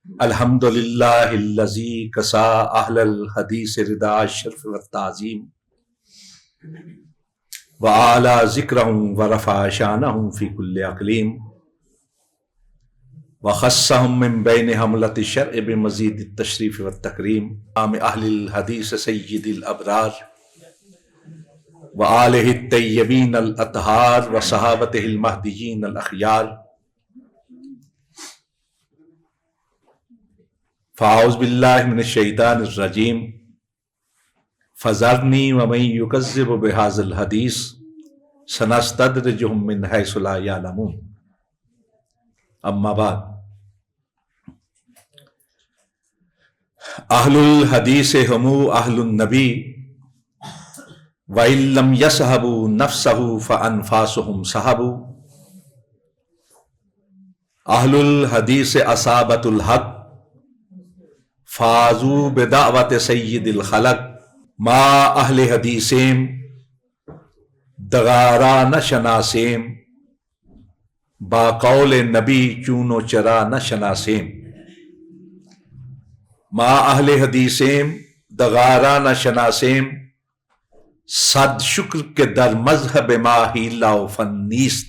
الحمدللہ الذی کسا اہل الحدیث ردا الشرف والتعظیم وعالی ذکرہم ورفع شانہم فی کل اقلیم وخصہم من بین حملۃ الشرع بمزید التشریف والتکریم امام اہل الحدیث سید الابرار وآلہ الطیبین الاطہار وصحابتہ المہدیین الاخیار فاعوذ باللہ من الشیطان الرجیم فذرنی ومن یکذب بہذا الحدیث سنستدرجہم من حیث لا یعلمون اما بعد اہل الحدیث ہمو اہل النبی وَإِن لَّمْ يَصْحَبُوا نَفْسَهُ فَأَنفَاسُهُمْ صَحَبُوا اہل الحدیث اصابۃ الحق فازوا بدعوت سید الخلق ما اہل حدیثیم دغارا نہ شناسیم با قول نبی چون و چرا نہ شناسیم ما اہل حدیثیم دغارا نہ شناسیم صد شکر کے در مذہب ما ہیلا و فن نیست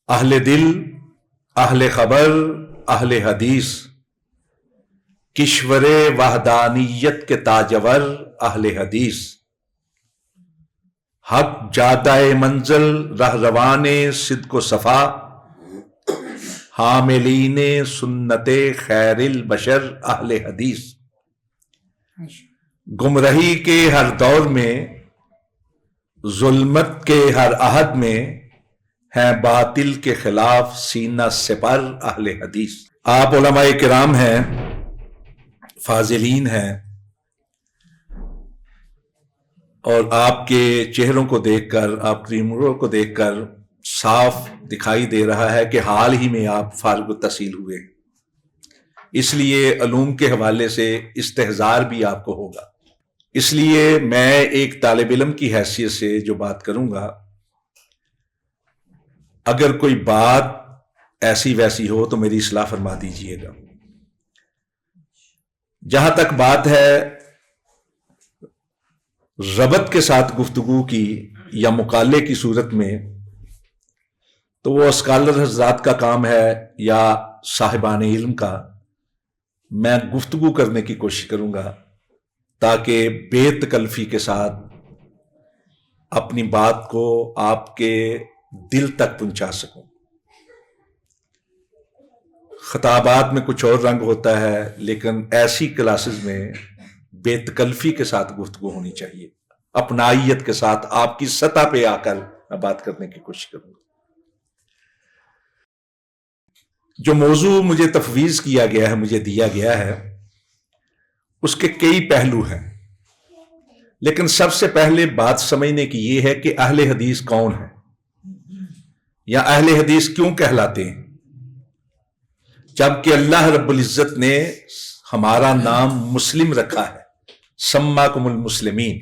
اہل دل اہل خبر اہل حدیث کشور وحدانیت کے تاجور اہل حدیث حق جادہ منزل رہروان صدق و صفا حاملین سنت خیر البشر اہل حدیث گمراہی کے ہر دور میں ظلمت کے ہر عہد میں ہیں باطل کے خلاف سینہ سپر اہل حدیث آپ علماء کرام ہیں فاضلین ہیں اور آپ کے چہروں کو دیکھ کر آپ کی عمروں کو دیکھ کر صاف دکھائی دے رہا ہے کہ حال ہی میں آپ فارغ التحصیل ہوئے، اس لیے علوم کے حوالے سے استحضار بھی آپ کو ہوگا۔ اس لیے میں ایک طالب علم کی حیثیت سے جو بات کروں گا، اگر کوئی بات ایسی ویسی ہو تو میری اصلاح فرما دیجئے گا۔ جہاں تک بات ہے ربط کے ساتھ گفتگو کی یا مقالے کی صورت میں، تو وہ اسکالر حضرات کا کام ہے یا صاحبان علم کا۔ میں گفتگو کرنے کی کوشش کروں گا تاکہ بے تکلفی کے ساتھ اپنی بات کو آپ کے دل تک پہنچا سکوں۔ خطابات میں کچھ اور رنگ ہوتا ہے، لیکن ایسی کلاسز میں بے تکلفی کے ساتھ گفتگو ہونی چاہیے، اپنائیت کے ساتھ آپ کی سطح پہ آ کر میں بات کرنے کی کوشش کروں گا۔ جو موضوع مجھے تفویض کیا گیا ہے، مجھے دیا گیا ہے، اس کے کئی پہلو ہیں، لیکن سب سے پہلے بات سمجھنے کی یہ ہے کہ اہل حدیث کون ہے یا اہل حدیث کیوں کہلاتے ہیں، جبکہ اللہ رب العزت نے ہمارا نام مسلم رکھا ہے، سماکم المسلمین۔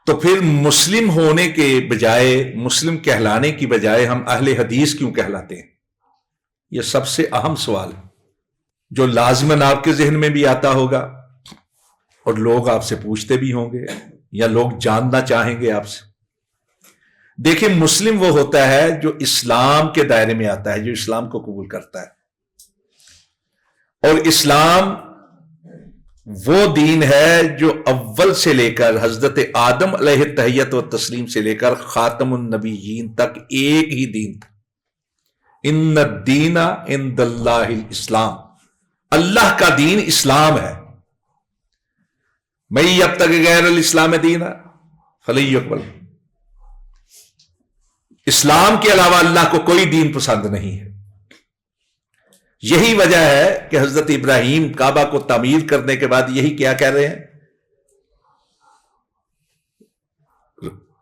تو پھر مسلم ہونے کے بجائے، مسلم کہلانے کی بجائے ہم اہل حدیث کیوں کہلاتے ہیں؟ یہ سب سے اہم سوال ہے جو لازماً آپ کے ذہن میں بھی آتا ہوگا اور لوگ آپ سے پوچھتے بھی ہوں گے یا لوگ جاننا چاہیں گے آپ سے۔ دیکھیں، مسلم وہ ہوتا ہے جو اسلام کے دائرے میں آتا ہے، جو اسلام کو قبول کرتا ہے، اور اسلام وہ دین ہے جو اول سے لے کر حضرت آدم علیہ التحیت و تسلیم سے لے کر خاتم النبیین تک ایک ہی دین تھا۔ ان الدین عند اللہ الاسلام، اللہ کا دین اسلام ہے۔ من یبتغی غیر الاسلام دینا فلن یقبل، اسلام کے علاوہ اللہ کو کوئی دین پسند نہیں ہے۔ یہی وجہ ہے کہ حضرت ابراہیم کعبہ کو تعمیر کرنے کے بعد یہی کیا کہہ رہے ہیں،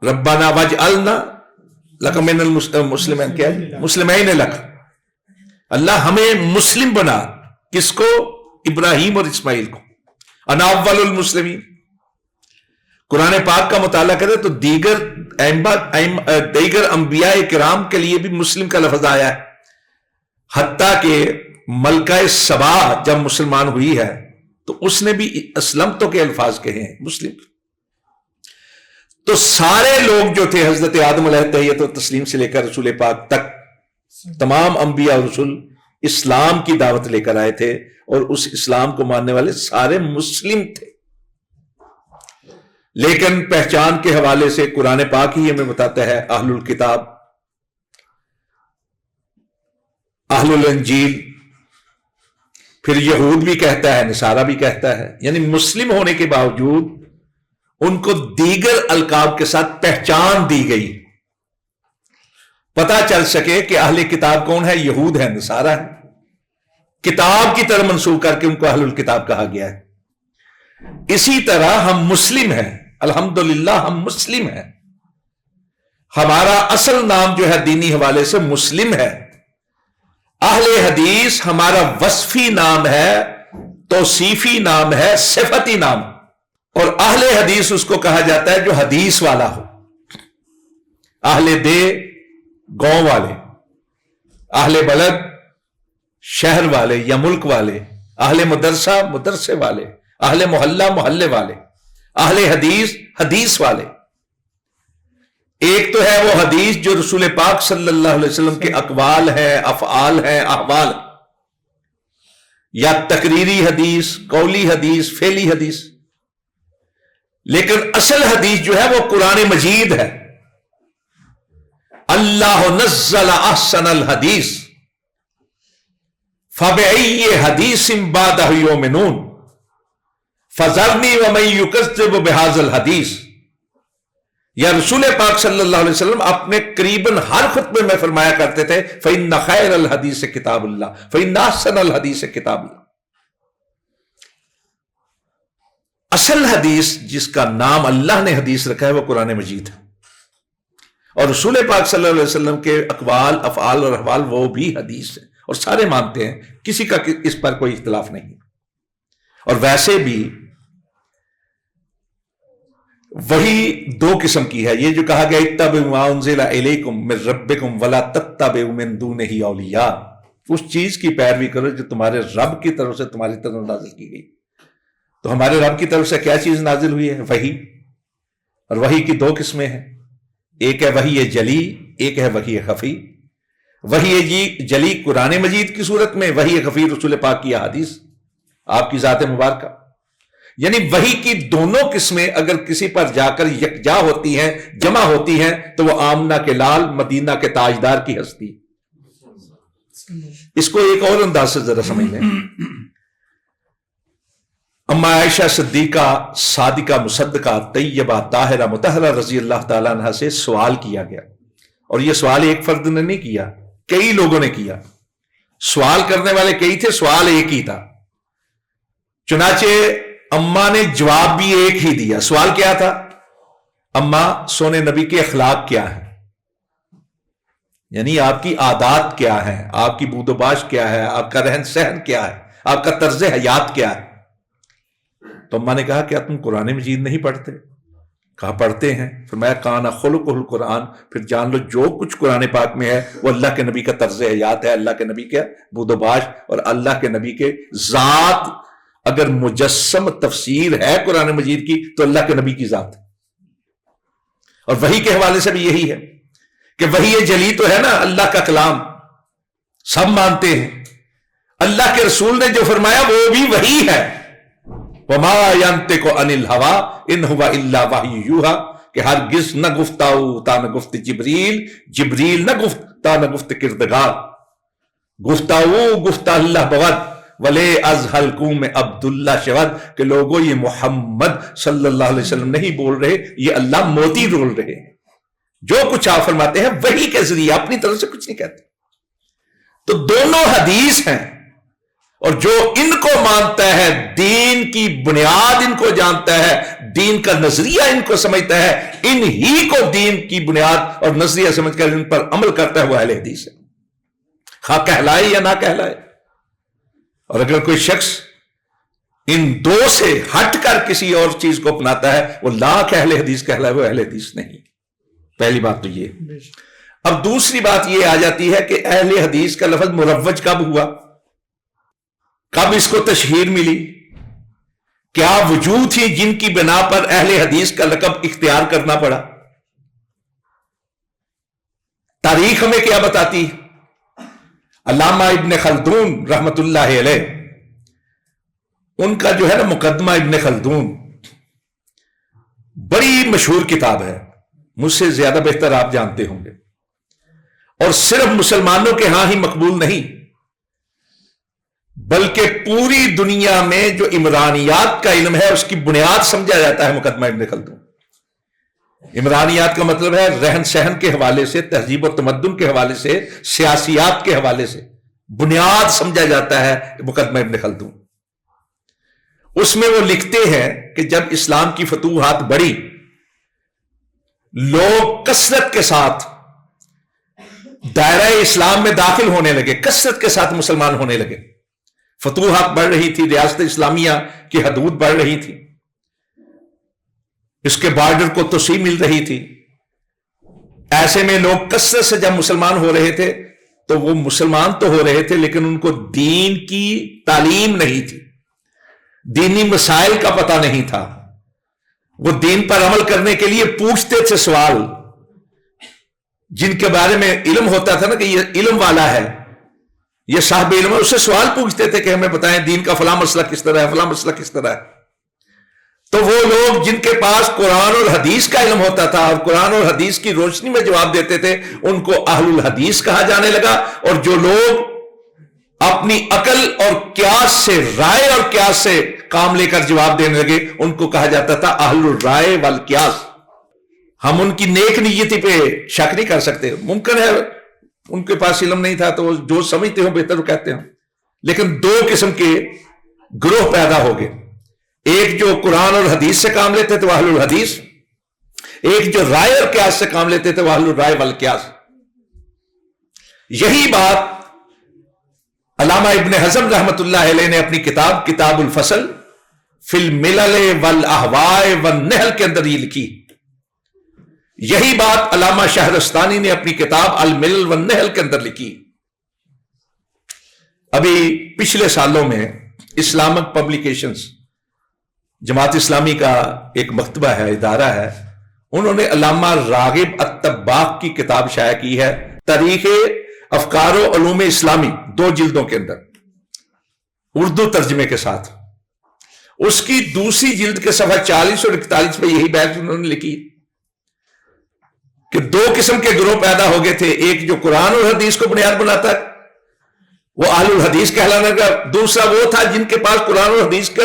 ربنا واجعلنا لک من المسلمین، کیا مسلمین لک، اللہ ہمیں مسلم بنا، کس کو؟ ابراہیم اور اسماعیل کو، انا اول المسلمین۔ قرآن پاک کا مطالعہ کرے تو دیگر انبیاء کرام کے لیے بھی مسلم کا لفظ آیا ہے، حتیٰ کہ ملکہ سبا جب مسلمان ہوئی ہے تو اس نے بھی اسلم تو کے الفاظ کہے ہیں مسلم. تو سارے لوگ جو تھے حضرت آدم علیہ تحیت و تسلیم سے لے کر رسول پاک تک تمام انبیاء اور رسول اسلام کی دعوت لے کر آئے تھے، اور اس اسلام کو ماننے والے سارے مسلم تھے. لیکن پہچان کے حوالے سے قرآن پاک ہی ہمیں بتاتا ہے اہل الکتاب، اہل الانجیل، پھر یہود بھی کہتا ہے، نصارہ بھی کہتا ہے، یعنی مسلم ہونے کے باوجود ان کو دیگر القاب کے ساتھ پہچان دی گئی، پتہ چل سکے کہ اہل کتاب کون ہے، یہود ہے، نصارہ ہے، کتاب کی طرح منسوخ کر کے ان کو اہل الکتاب کہا گیا ہے. اسی طرح ہم مسلم ہیں، الحمدللہ ہم مسلم ہیں، ہمارا اصل نام جو ہے دینی حوالے سے مسلم ہے. اہل حدیث ہمارا وصفی نام ہے، توصیفی نام ہے، صفتی نام، اور اہل حدیث اس کو کہا جاتا ہے جو حدیث والا ہو. اہل دے گاؤں والے، اہل بلد شہر والے یا ملک والے، اہل مدرسہ مدرسے والے، اہل محلہ محلے والے، اہل حدیث حدیث والے. ایک تو ہے وہ حدیث جو رسول پاک صلی اللہ علیہ وسلم کے اقوال ہیں، افعال ہیں، احوال، یا تقریری حدیث، قولی حدیث، فعلی حدیث. لیکن اصل حدیث جو ہے وہ قرآن مجید ہے. اللہ نزل احسن الحدیث فبأي حدیث بعدہ یؤمنون فذرنی ومن یکذب بہذا الحدیث. یا رسول پاک صلی اللہ علیہ وسلم اپنے قریباً ہر خطبے میں فرمایا کرتے تھے فإن خیر الحدیث کتاب اللہ فإن احسن الحدیث کتاب اللہ. اصل حدیث جس کا نام اللہ نے حدیث رکھا ہے وہ قرآن مجید ہے، اور رسول پاک صلی اللہ علیہ وسلم کے اقوال، افعال اور احوال وہ بھی حدیث ہے، اور سارے مانتے ہیں، کسی کا اس پر کوئی اختلاف نہیں. اور ویسے بھی وہی دو قسم کی ہے. یہ جو کہا گیا اتبعوا ما انزل الیکم من ربکم ولا تتبعوا من دونہ اولیاء، اس چیز کی پیروی کرو جو تمہارے رب کی طرف سے تمہاری طرف نازل کی گئی. تو ہمارے رب کی طرف سے کیا چیز نازل ہوئی ہے؟ وحی. اور وحی کی دو قسمیں ہیں، ایک ہے وحی جلی، ایک ہے وحی خفی. وحی جلی قرآن مجید کی صورت میں، وحی خفی رسول پاک کی احادیث، آپ کی ذات مبارکہ. یعنی وحی کی دونوں قسمیں اگر کسی پر جا کر یکجا ہوتی ہیں، جمع ہوتی ہیں، تو وہ آمنہ کے لال، مدینہ کے تاجدار کی ہستی. اس کو ایک اور انداز سے ذرا سمجھ لیں. اما عائشہ صدیقہ صادقہ مصدقہ طیبہ طاہرہ مطہرہ رضی اللہ تعالیٰ عنہ سے سوال کیا گیا، اور یہ سوال ایک فرد نے نہیں کیا، کئی لوگوں نے کیا. سوال کرنے والے کئی تھے، سوال ایک ہی تھا. چنانچہ اماں نے جواب بھی ایک ہی دیا. سوال کیا تھا؟ اماں سونے نبی کے اخلاق کیا ہیں، یعنی آپ کی عادات کیا ہیں، آپ کی بود و باش کیا ہے، آپ کا رہن سہن کیا ہے، آپ کا طرز حیات کیا ہے. تو اماں نے کہا کیا تم قرآن مجید نہیں پڑھتے؟ کہا پڑھتے ہیں. فرمایا کان خلقہ القرآن، پھر جان لو جو کچھ قرآن پاک میں ہے وہ اللہ کے نبی کا طرز حیات ہے، اللہ کے نبی کا بود و باش، اور اللہ کے نبی کے ذات. اگر مجسم تفسیر ہے قرآن مجید کی تو اللہ کے نبی کی ذات ہے. اور وحی کے حوالے سے بھی یہی ہے کہ وحی جلی تو ہے نا اللہ کا کلام، سب مانتے ہیں. اللہ کے رسول نے جو فرمایا وہ بھی وحی ہے. وما ينطق عن الهوى ان هو الا وحی یوحی، کہ ہرگز نہ گفتاؤ تا نہ گفت جبریل، جبریل نہ گفت تا نہ گفت کردگار. گفتاؤ گفتا اللہ بود ولے از حلقوم عبداللہ شود، کہ لوگوں یہ محمد صلی اللہ علیہ وسلم نہیں بول رہے، یہ اللہ موتی بول رہے ہیں. جو کچھ آپ فرماتے ہیں وحی کے ذریعے، اپنی طرف سے کچھ نہیں کہتے. تو دونوں حدیث ہیں، اور جو ان کو مانتا ہے، دین کی بنیاد ان کو جانتا ہے، دین کا نظریہ ان کو سمجھتا ہے، ان ہی کو دین کی بنیاد اور نظریہ سمجھ کر ان پر عمل کرتا ہے، وہ اہل حدیث ہے، خواہ کہلائے یا نہ کہلائے. اور اگر کوئی شخص ان دو سے ہٹ کر کسی اور چیز کو اپناتا ہے، وہ لاکھ اہل حدیث کہلائے، وہ اہل حدیث نہیں. پہلی بات تو یہ. اب دوسری بات یہ آ جاتی ہے کہ اہل حدیث کا لفظ مروج کب ہوا؟ کب اس کو تشہیر ملی؟ کیا وجوہ تھی جن کی بنا پر اہل حدیث کا لقب اختیار کرنا پڑا؟ تاریخ ہمیں کیا بتاتی؟ علامہ ابن خلدون رحمت اللہ علیہ، ان کا جو ہے نا مقدمہ ابن خلدون، بڑی مشہور کتاب ہے، مجھ سے زیادہ بہتر آپ جانتے ہوں گے، اور صرف مسلمانوں کے ہاں ہی مقبول نہیں بلکہ پوری دنیا میں جو عمرانیات کا علم ہے اس کی بنیاد سمجھا جاتا ہے مقدمہ ابن خلدون۔ عمرانیات کا مطلب ہے رہن سہن کے حوالے سے، تہذیب و تمدن کے حوالے سے، سیاسیات کے حوالے سے بنیاد سمجھا جاتا ہے مقدمہ ابن خلدون۔ اس میں وہ لکھتے ہیں کہ جب اسلام کی فتوحات بڑھی، لوگ کثرت کے ساتھ دائرہ اسلام میں داخل ہونے لگے، کثرت کے ساتھ مسلمان ہونے لگے، فتوحات بڑھ رہی تھی، ریاست اسلامیہ کی حدود بڑھ رہی تھی، اس کے بارڈر کو توسیع مل رہی تھی۔ ایسے میں لوگ کثرت سے جب مسلمان ہو رہے تھے تو وہ مسلمان تو ہو رہے تھے لیکن ان کو دین کی تعلیم نہیں تھی، دینی مسائل کا پتہ نہیں تھا، وہ دین پر عمل کرنے کے لیے پوچھتے تھے سوال، جن کے بارے میں علم ہوتا تھا نا کہ یہ علم والا ہے، یہ صاحب علم ہے، اس سے سوال پوچھتے تھے کہ ہمیں بتائیں دین کا فلاں مسئلہ کس طرح ہے، فلاں مسئلہ کس طرح ہے۔ تو وہ لوگ جن کے پاس قرآن اور حدیث کا علم ہوتا تھا اور قرآن اور حدیث کی روشنی میں جواب دیتے تھے، ان کو اہل الحدیث کہا جانے لگا، اور جو لوگ اپنی عقل اور قیاس سے، رائے اور قیاس سے کام لے کر جواب دینے لگے، ان کو کہا جاتا تھا اہل الرائے والقیاس۔ ہم ان کی نیک نیتی پہ شک نہیں کر سکتے، ممکن ہے ان کے پاس علم نہیں تھا تو جو سمجھتے ہو بہتر وہ کہتے ہیں، لیکن دو قسم کے گروہ پیدا ہو گئے، ایک جو قرآن اور حدیث سے کام لیتے تھے وہ اہل الحدیث، ایک جو رائے اور قیاس سے کام لیتے تھے وہ اہل الرائے والقیاس۔ یہی بات علامہ ابن حزم رحمت اللہ علیہ نے اپنی کتاب کتاب الفصل فی الملل والاہواء والنحل کے اندر یہ لکھی، یہی بات علامہ شہرستانی نے اپنی کتاب الملل والنحل کے اندر لکھی۔ ابھی پچھلے سالوں میں اسلامک پبلیکیشنز، جماعت اسلامی کا ایک مکتبہ ہے، ادارہ ہے، انہوں نے علامہ راغب الطباخ کی کتاب شائع کی ہے، تاریخ افکار و علوم اسلامی، 2 جلدوں کے اندر اردو ترجمے کے ساتھ۔ اس کی دوسری جلد کے صفحہ 40 اور 41 پہ یہی بات انہوں نے لکھی کہ 2 قسم کے گروہ پیدا ہو گئے تھے، ایک جو قرآن اور حدیث کو بنیاد بناتا ہے وہ اہل الحدیث کہلانے کا، دوسرا وہ تھا جن کے پاس قرآن اور حدیث کا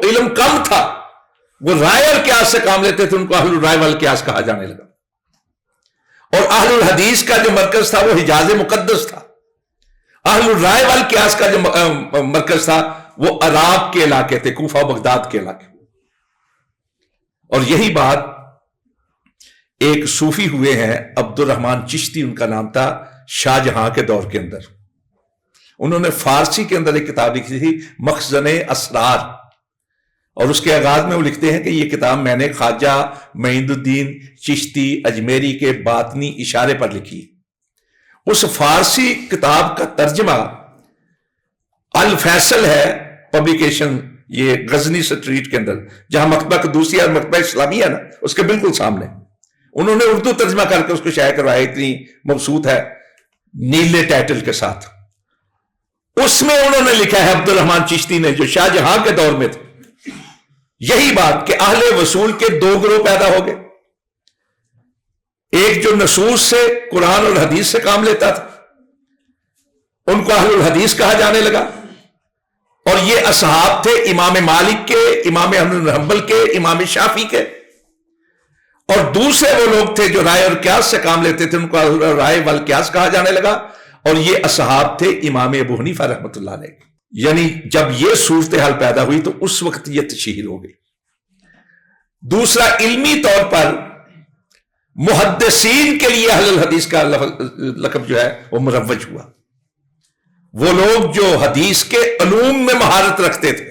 علم کم تھا، وہ رائے اور قیاس سے کام لیتے تھے، ان کو اہل الرائے والقیاس کہا جانے لگا۔ اور اہل الحدیث کا جو مرکز تھا وہ حجاز مقدس تھا، اہل الرائے والقیاس کا جو مرکز تھا وہ عراق کے علاقے تھے، کوفہ بغداد کے علاقے۔ اور یہی بات ایک صوفی ہوئے ہیں عبد الرحمن چشتی، ان کا نام تھا، شاہ جہاں کے دور کے اندر، انہوں نے فارسی کے اندر ایک کتاب لکھی تھی مخزن اسرار، اور اس کے آغاز میں وہ لکھتے ہیں کہ یہ کتاب میں نے خواجہ معین الدین چشتی اجمیری کے باطنی اشارے پر لکھی۔ اس فارسی کتاب کا ترجمہ الفیصل ہے، پبلیکیشن یہ غزنی سٹریٹ کے اندر، جہاں مکتبہ قدوسیہ اور مکتبہ اسلامیہ نا اس کے بالکل سامنے، انہوں نے اردو ترجمہ کر کے اس کو شائع کروایا، اتنی مبسوط ہے نیلے ٹائٹل کے ساتھ۔ اس میں انہوں نے لکھا ہے عبد الرحمن چشتی نے، جو شاہ جہاں کے دور میں تھے، یہی بات کہ اہل وصول کے 2 گروہ پیدا ہو گئے، ایک جو نصوص سے، قرآن اور حدیث سے کام لیتا تھا، ان کو اہل الحدیث کہا جانے لگا، اور یہ اصحاب تھے امام مالک کے، امام احمد بن حنبل کے، امام شافعی کے، اور دوسرے وہ لوگ تھے جو رائے اور قیاس سے کام لیتے تھے، ان کو اہل الرائے والقیاس کہا جانے لگا، اور یہ اصحاب تھے امام ابو حنیفہ رحمۃ اللہ علیہ۔ یعنی جب یہ صورتحال پیدا ہوئی تو اس وقت یہ تشہیر ہو گئی۔ دوسرا، علمی طور پر محدثین کے لیے اہل الحدیث کا لقب جو ہے وہ مروج ہوا، وہ لوگ جو حدیث کے علوم میں مہارت رکھتے تھے،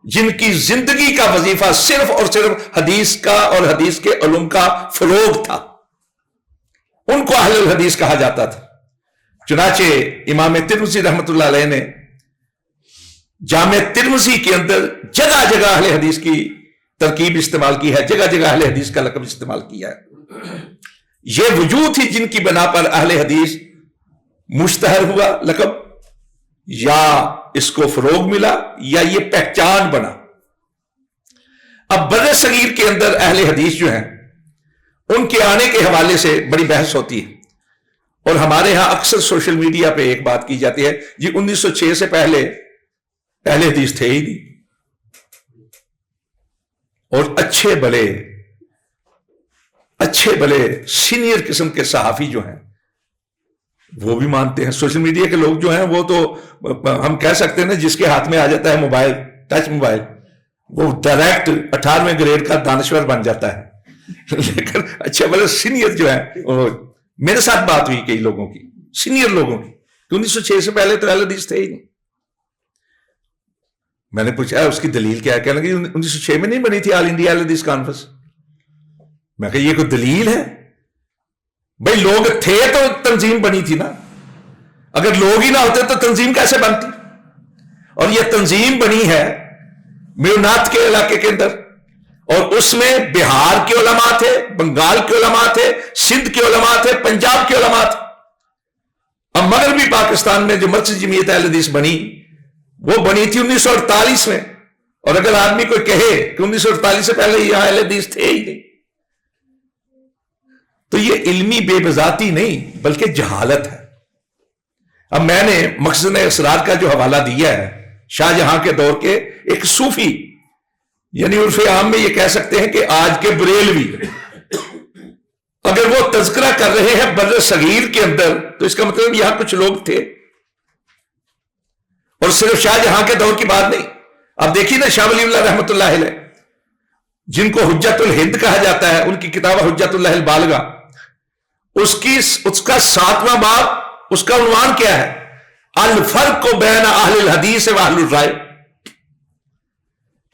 جن کی زندگی کا وظیفہ صرف اور صرف حدیث کا اور حدیث کے علوم کا فروغ تھا، ان کو اہل الحدیث کہا جاتا تھا۔ چنانچہ امام ترمذی رحمۃ اللہ علیہ نے جامع ترمذی کے اندر جگہ جگہ اہل حدیث کی ترکیب استعمال کی ہے، جگہ جگہ اہل حدیث کا لقب استعمال کیا ہے. یہ وجود ہی جن کی بنا پر اہل حدیث مشتہر ہوا لقب، یا اس کو فروغ ملا، یا یہ پہچان بنا. اب بر صغیر کے اندر اہل حدیث جو ہیں ان کے آنے کے حوالے سے بڑی بحث ہوتی ہے، اور ہمارے ہاں اکثر سوشل میڈیا پہ ایک بات کی جاتی ہے، جی 1906 سے پہلے اہل حدیث تھے ہی نہیں. اور اچھے بڑے سینئر قسم کے صحافی جو ہیں وہ بھی مانتے ہیں. سوشل میڈیا کے لوگ جو ہیں وہ تو ہم کہہ سکتے ہیں نا، جس کے ہاتھ میں آ جاتا ہے موبائل، ٹچ موبائل، وہ ڈائریکٹ 18ویں گریڈ کا دانشور بن جاتا ہے. لیکن اچھے بڑے سینئر جو ہیں، میرے ساتھ بات ہوئی کئی لوگوں کی، سینئر لوگوں کی، 1906 سے پہلے تو اہل حدیث تھے ہی نہیں. میں نے پوچھا اس کی دلیل کیا ہے؟ کہنے لگے 1906 میں نہیں بنی تھی آل انڈیا اہل حدیث کانفرنس. میں کہا یہ کوئی دلیل ہے؟ بھئی لوگ تھے تو تنظیم بنی تھی نا، اگر لوگ ہی نہ ہوتے تو تنظیم کیسے بنتی؟ اور یہ تنظیم بنی ہے میونات کے علاقے کے اندر، اور اس میں بہار کے علماء تھے، بنگال کے علماء تھے، سندھ کے علماء تھے، پنجاب کے علماء تھے. اب مغربی پاکستان میں جو مرکزی جمعیت اہل حدیث بنی، وہ بنی تھی 1948 میں. اور اگر آدمی کوئی کہے کہ 1948 سے پہلے یہاں اہل حدیث تھے ہی نہیں، تو یہ علمی بے بذاتی نہیں بلکہ جہالت ہے. اب میں نے مخزن اسرار کا جو حوالہ دیا ہے، شاہ جہاں کے دور کے ایک صوفی، یعنی عرف عام میں یہ کہہ سکتے ہیں کہ آج کے بریلوی، اگر وہ تذکرہ کر رہے ہیں بر صغیر کے اندر، تو اس کا مطلب یہاں کچھ لوگ تھے، اور صرف شاہ جہاں کے دور کی بات نہیں. اب دیکھیے نا شاہ ولی اللہ رحمۃ اللہ علیہ، جن کو حجت الہند کہا جاتا ہے، ان کی کتاب حجت اللہ البالغہ، اس کا 7واں باب، اس کا عنوان کیا ہے؟ الفرق بین اہل الحدیث و اہل الرائے،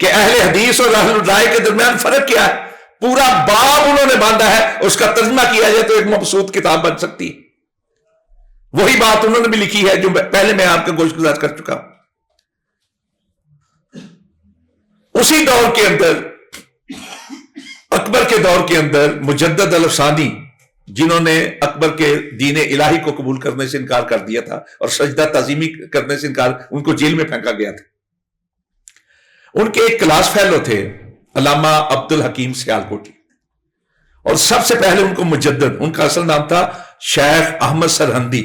کہ اہل حدیث اور اہل الرائے کے درمیان فرق کیا ہے. پورا باب انہوں نے باندھا ہے، اس کا ترجمہ کیا جائے تو ایک مبسوط کتاب بن سکتی ہے. وہی بات انہوں نے بھی لکھی ہے جو پہلے میں آپ کے گوش گزار کر چکا ہوں. اسی دور کے اندر، اکبر کے دور کے اندر، مجدد الافسانی، جنہوں نے اکبر کے دین الہی کو قبول کرنے سے انکار کر دیا تھا اور سجدہ تعظیمی کرنے سے انکار، ان کو جیل میں پھینکا گیا تھا. ان کے ایک کلاس فیلو تھے علامہ عبد الحکیم سیالکوٹی، اور سب سے پہلے ان کو مجدد، ان کا اصل نام تھا شیخ احمد سرہندی،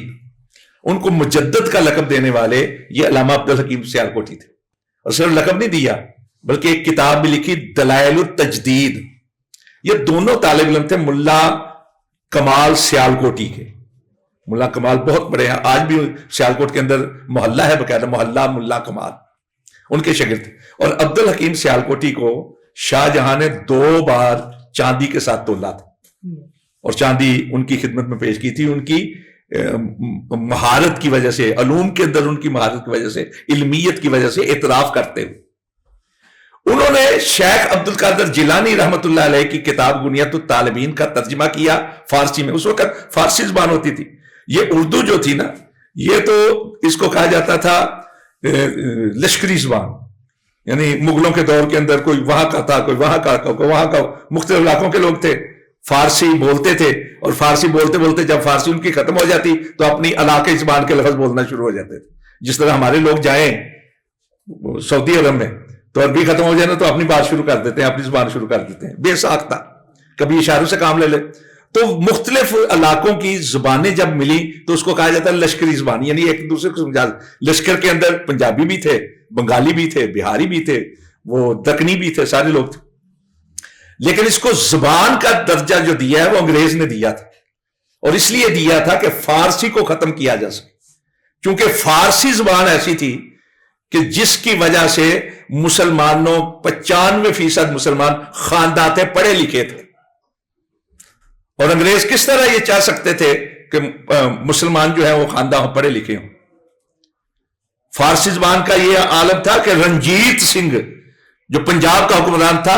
ان کو مجدد کا لقب دینے والے یہ علامہ عبد الحکیم سیالکوٹی تھے. اور صرف لقب نہیں دیا بلکہ ایک کتاب بھی لکھی، دلائل التجدید. یہ دونوں طالب علم تھے ملا کمال سیالکوٹی کے. ملا کمال بہت بڑے ہیں، آج بھی سیالکوٹ کے اندر محلہ ہے، باقاعدہ محلہ ملا کمال، ان کے شاگرد تھے. اور عبد الحکیم سیالکوٹی کو شاہ جہاں نے 2 بار چاندی کے ساتھ تولا تھا، اور چاندی ان کی خدمت میں پیش کی تھی. ان کی مہارت کی وجہ سے، علوم کے اندر ان کی مہارت کی وجہ سے، علمیت کی وجہ سے اعتراف کرتے ہوئے انہوں نے شیخ عبد القادر جیلانی رحمت اللہ علیہ کی کتاب بنیت الطالبین کا ترجمہ کیا فارسی میں. اس وقت فارسی زبان ہوتی تھی. یہ اردو جو تھی نا، یہ تو اس کو کہا جاتا تھا لشکری زبان، یعنی مغلوں کے دور کے اندر کوئی وہاں کا تھا، کوئی وہاں کا، کوئی وہاں کا، مختلف علاقوں کے لوگ تھے، فارسی بولتے تھے، اور فارسی بولتے بولتے جب فارسی ان کی ختم ہو جاتی تو اپنی علاقائی زبان کے لفظ بولنا شروع ہو جاتے تھے. جس طرح ہمارے لوگ جائیں سعودی عرب میں تو عربی ختم ہو جائے نا تو اپنی بات شروع کر دیتے ہیں، اپنی زبان شروع کر دیتے ہیں بے ساختہ، کبھی اشاروں سے کام لے لے. تو مختلف علاقوں کی زبانیں جب ملی تو اس کو کہا جاتا ہے لشکری زبان، یعنی ایک دوسرے کو سمجھا. لشکر کے اندر پنجابی بھی تھے، بنگالی بھی تھے، بہاری بھی تھے، وہ دکنی بھی تھے، سارے لوگ تھے. لیکن اس کو زبان کا درجہ جو دیا ہے وہ انگریز نے دیا تھا، اور اس لیے دیا تھا کہ فارسی کو ختم کیا جا سکے، کیونکہ فارسی زبان ایسی تھی کہ جس کی وجہ سے مسلمانوں 95% مسلمان خاندان تھے، پڑھے لکھے تھے. اور انگریز کس طرح یہ چاہ سکتے تھے کہ مسلمان جو ہیں وہ خاندان پڑھے لکھے ہوں؟ فارسی زبان کا یہ عالم تھا کہ رنجیت سنگھ جو پنجاب کا حکمران تھا،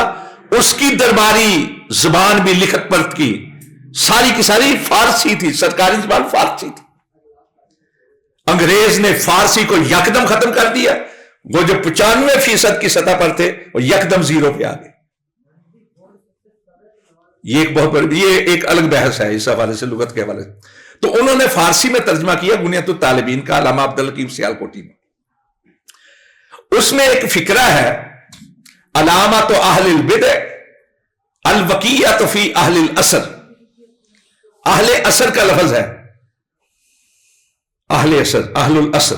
اس کی درباری زبان بھی لکھت پڑھت کی ساری کی ساری فارسی تھی، سرکاری زبان فارسی تھی. انگریز نے فارسی کو یکدم ختم کر دیا، وہ جو 95% کی سطح پر تھے وہ یکدم زیرو پہ آ گئے. یہ ایک بہت بڑی، یہ ایک الگ بحث ہے اس حوالے سے، لغت کے حوالے سے. تو انہوں نے فارسی میں ترجمہ کیا بنیت الطالبین کا، علامہ عبدالحکیم سیالکوٹی میں. اس میں ایک فقرہ ہے، علامات اہل البدع الوقیعۃ فی اہل العصر. اہل عصر کا لفظ ہے، اہل عصر، اہل العصر،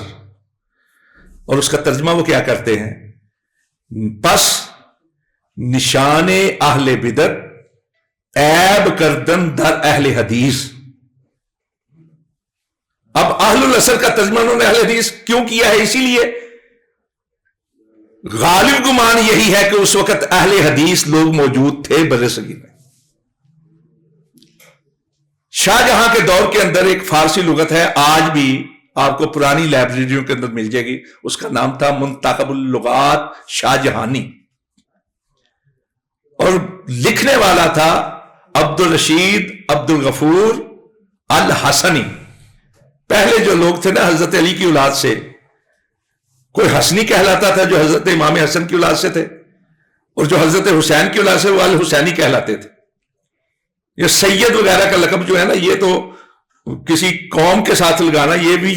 اور اس کا ترجمہ وہ کیا کرتے ہیں، پس نشان اہل بدعت عیب کردن در اہل حدیث. اب اہل العصر کا ترجمہ انہوں نے اہل حدیث کیوں کیا ہے؟ اسی لیے غالب گمان یہی ہے کہ اس وقت اہل حدیث لوگ موجود تھے بر صغیر میں. شاہ جہاں کے دور کے اندر ایک فارسی لغت ہے، آج بھی آپ کو پرانی لائبریریوں کے اندر مل جائے گی، اس کا نام تھا منتخب اللغات شاہ جہانی، اور لکھنے والا تھا عبد الرشید عبد الغفور الحسنی. پہلے جو لوگ تھے نا حضرت علی کی اولاد سے، کوئی حسنی کہلاتا تھا جو حضرت امام حسن کی اولاد سے تھے، اور جو حضرت حسین کی اولاد سے وہ الحسینی کہلاتے تھے. یہ سید وغیرہ کا لقب جو ہے نا، یہ تو کسی قوم کے ساتھ لگانا یہ بھی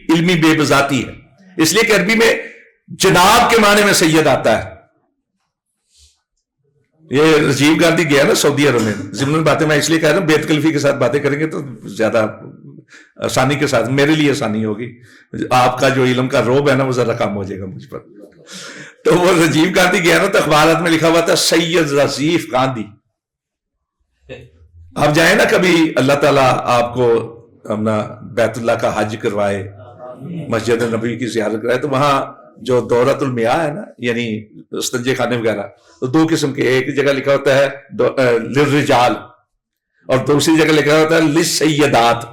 علمی بے بذاتی ہے، اس لیے کہ عربی میں جناب کے معنی میں سید آتا ہے. یہ راجیو گاندھی گیا نا سعودی عرب میں، ضمن باتیں میں اس لیے کہہ رہا ہوں، بے تکلفی کے ساتھ باتیں کریں گے تو زیادہ آسانی کے ساتھ، میرے لیے آسانی ہوگی، آپ کا جو علم کا روب ہے نا وہ ذرا کم ہو جائے گا مجھ پر. تو وہ راجیو گاندھی گیا نا تو اخبارات میں لکھا ہوا تھا سید رضیف گاندھی. آپ جائیں نا کبھی، اللہ تعالیٰ آپ کو اپنا بیت اللہ کا حج کروائے، مسجد نبوی کی زیارت کرائے، تو وہاں جو دورۃ المیاہ ہے نا، یعنی استنجے خانے وغیرہ، تو دو قسم کے، ایک جگہ لکھا ہوتا ہے للرجال اور دوسری جگہ لکھا ہوتا ہے للسیدات.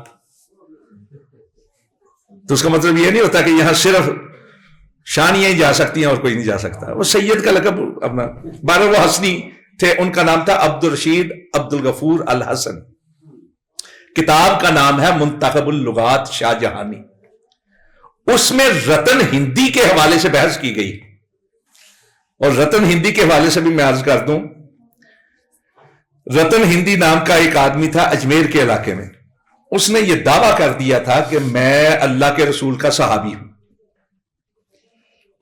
تو اس کا مطلب یہ نہیں ہوتا کہ یہاں صرف شانیاں ہی جا سکتی ہیں اور کوئی نہیں جا سکتا. وہ سید کا لقب اپنا، بارہ وہ حسنی تھے، ان کا نام تھا عبد الرشید عبد الغفور الحسن. کتاب کا نام ہے منتخب اللغات شاہ جہانی. اس میں رتن ہندی کے حوالے سے بحث کی گئی، اور رتن ہندی کے حوالے سے بھی میں عرض کر دوں، رتن ہندی نام کا ایک آدمی تھا اجمیر کے علاقے میں. اس نے یہ دعویٰ کر دیا تھا کہ میں اللہ کے رسول کا صحابی ہوں،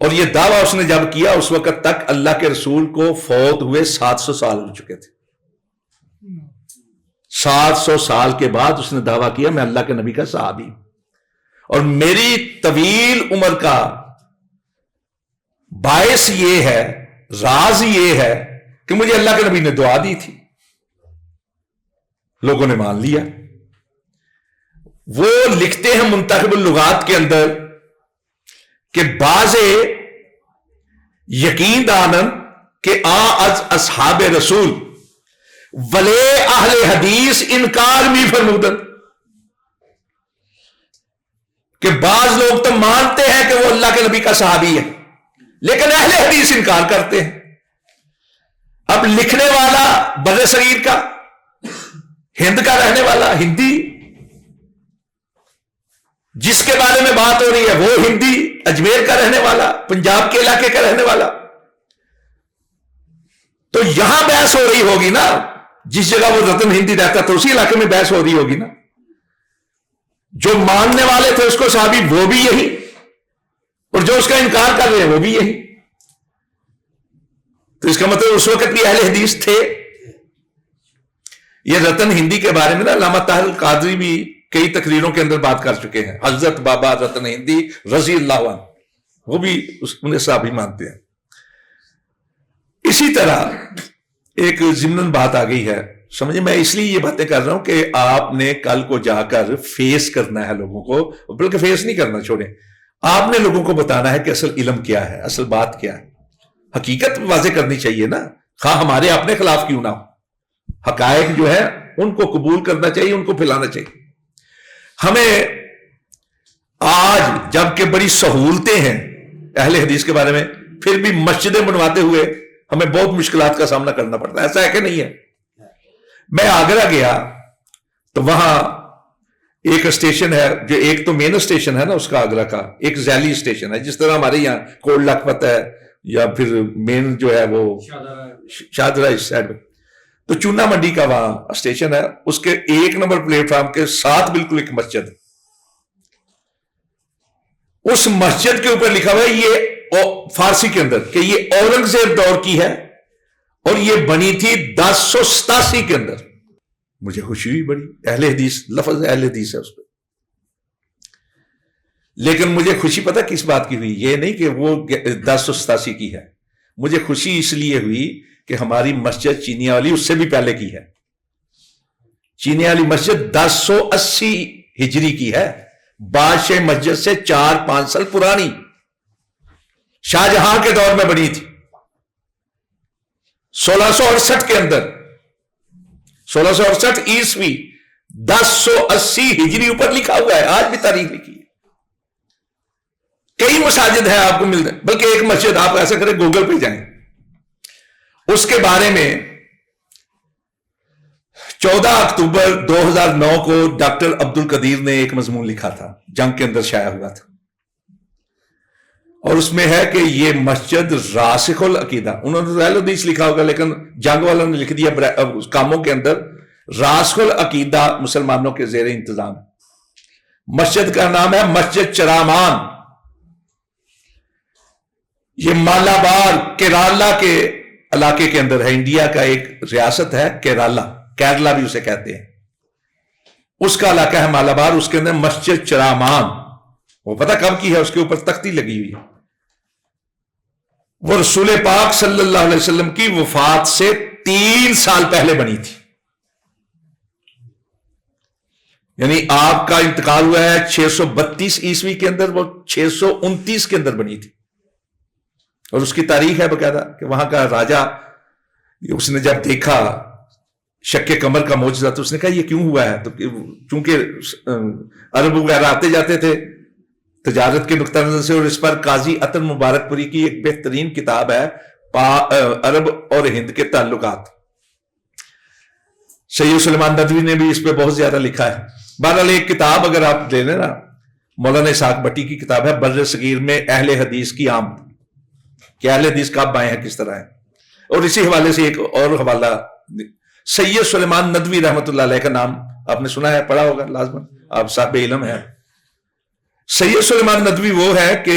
اور یہ دعویٰ اس نے جب کیا اس وقت تک اللہ کے رسول کو فوت ہوئے 700 سال ہو چکے تھے. 700 سال کے بعد اس نے دعویٰ کیا میں اللہ کے نبی کا صحابی ہوں، اور میری طویل عمر کا باعث یہ ہے، راز یہ ہے کہ مجھے اللہ کے نبی نے دعا دی تھی، لوگوں نے مان لیا. وہ لکھتے ہیں منتخب اللغات کے اندر کہ بعض یقین دانن کہ از اصحاب رسول ولے اہل حدیث انکار بھی فرمودن، کہ بعض لوگ تو مانتے ہیں کہ وہ اللہ کے نبی کا صحابی ہے لیکن اہل حدیث انکار کرتے ہیں. اب لکھنے والا بر صغیر کا، ہند کا رہنے والا ہندی، جس کے بارے میں بات ہو رہی ہے وہ ہندی، اجمیر کا رہنے والا، پنجاب کے علاقے کا رہنے والا. تو یہاں بحث ہو رہی ہوگی نا، جس جگہ وہ رتن ہندی رہتا تھا اسی علاقے میں بحث ہو رہی ہوگی نا. جو ماننے والے تھے اس کو صحابی وہ بھی یہی، اور جو اس کا انکار کر رہے ہیں وہ بھی یہی. تو اس کا مطلب اس وقت بھی اہل حدیث تھے. یہ رتن ہندی کے بارے میں نا علامہ طاہر القادری بھی کئی تقریروں کے اندر بات کر چکے ہیں. حضرت بابا رتن ہندی رضی اللہ عنہ، وہ بھی انہیں صحابی مانتے ہیں. اسی طرح ایک ضمن بات آ گئی ہے، سمجھے، میں اس لیے یہ باتیں کر رہا ہوں کہ آپ نے کل کو جا کر فیس کرنا ہے لوگوں کو، بلکہ فیس نہیں کرنا، چھوڑیں، آپ نے لوگوں کو بتانا ہے کہ اصل علم کیا ہے، اصل بات کیا ہے. حقیقت واضح کرنی چاہیے نا، خواہ ہمارے اپنے خلاف کیوں نہ ہو. حقائق جو ہے ان کو قبول کرنا چاہیے، ان کو پھیلانا چاہیے. ہمیں آج جب کہ بڑی سہولتیں ہیں اہل حدیث کے بارے میں، پھر بھی مسجدیں بنواتے ہوئے ہمیں بہت مشکلات کا سامنا کرنا پڑتا ہے. ایسا ہے کہ نہیں ہے؟ میں آگرہ گیا تو وہاں ایک اسٹیشن ہے جو ایک تو مین اسٹیشن ہے نا اس کا آگرہ کا، ایک ذیلی اسٹیشن ہے، جس طرح ہمارے یہاں کوٹ لکھپت ہے یا پھر مین جو ہے وہ شاہدرہ اس سائڈ میں، تو چونا منڈی کا وہاں اسٹیشن ہے، اس کے 1 نمبر پلیٹ فارم کے ساتھ بالکل ایک مسجد، اس مسجد کے اوپر لکھا ہوا ہے یہ فارسی کے اندر کہ یہ اورنگزیب دور کی ہے اور یہ بنی تھی 1087 کے اندر۔ مجھے خوشی ہوئی بڑی، اہل حدیث، لفظ اہل حدیث ہے اس پہ، لیکن مجھے خوشی پتہ کس بات کی ہوئی؟ یہ نہیں کہ وہ 1087 کی ہے، مجھے خوشی اس لیے ہوئی کہ ہماری مسجد چینی والی اس سے بھی پہلے کی ہے، چینی والی مسجد 1080 ہجری کی ہے، بادشاہ مسجد سے 4-5 سال پرانی، شاہجہاں کے دور میں بنی تھی 1668 کے اندر، 1668 عیسوی، 1080 ہجری اوپر لکھا ہوا ہے، آج بھی تاریخ لکھی ہے۔ کئی مساجد ہیں آپ کو ملتے ہیں، بلکہ ایک مسجد آپ ایسا کریں گوگل پہ جائیں، اس کے بارے میں 14 اکتوبر 2009 کو ڈاکٹر عبد القدیر نے ایک مضمون لکھا تھا، جنگ کے اندر شائع ہوا تھا، اور اس میں ہے کہ یہ مسجد راسخ العقیدہ، انہوں نے اہل حدیث لکھا ہوگا لیکن جنگ والوں نے لکھ دیا کاموں کے اندر راسخ العقیدہ مسلمانوں کے زیر انتظام۔ مسجد کا نام ہے مسجد چرامان، یہ مالابار کیرالا کے علاقے کے اندر ہے، انڈیا کا ایک ریاست ہے کیرالا، کیرلا بھی اسے کہتے ہیں، اس کا علاقہ ہے مالابار، اس کے اندر مسجد چرامان، وہ پتہ کب کی ہے؟ اس کے اوپر تختی لگی ہوئی ہے، وہ رسول پاک صلی اللہ علیہ وسلم کی وفات سے 3 سال پہلے بنی تھی، یعنی آپ کا انتقال ہوا ہے 632 عیسوی کے اندر، وہ 629 کے اندر بنی تھی، اور اس کی تاریخ ہے باقاعدہ کہ وہاں کا راجہ، اس نے جب دیکھا شک قمر کا معجزہ تو اس نے کہا یہ کیوں ہوا ہے؟ تو چونکہ عرب وغیرہ آتے جاتے تھے تجارت کے نقطہ نظر سے، اور اس پر قاضی عطر مبارک پوری کی ایک بہترین کتاب ہے عرب اور ہند کے تعلقات، سید سلیمان ندوی نے بھی اس پہ بہت زیادہ لکھا ہے۔ بہرحال ایک کتاب اگر آپ لے لیں نا، مولانا اسحاق بٹی کی کتاب ہے بر صغیر میں اہل حدیث کی آمد، کہ اہل حدیث کب آئے ہیں، کس طرح ہیں، اور اسی حوالے سے ایک اور حوالہ سید سلیمان ندوی رحمۃ اللہ علیہ کا نام آپ نے سنا ہے، پڑھا ہوگا لازماً، آپ صاحب علم ہیں۔ سید سلیمان ندوی وہ ہے کہ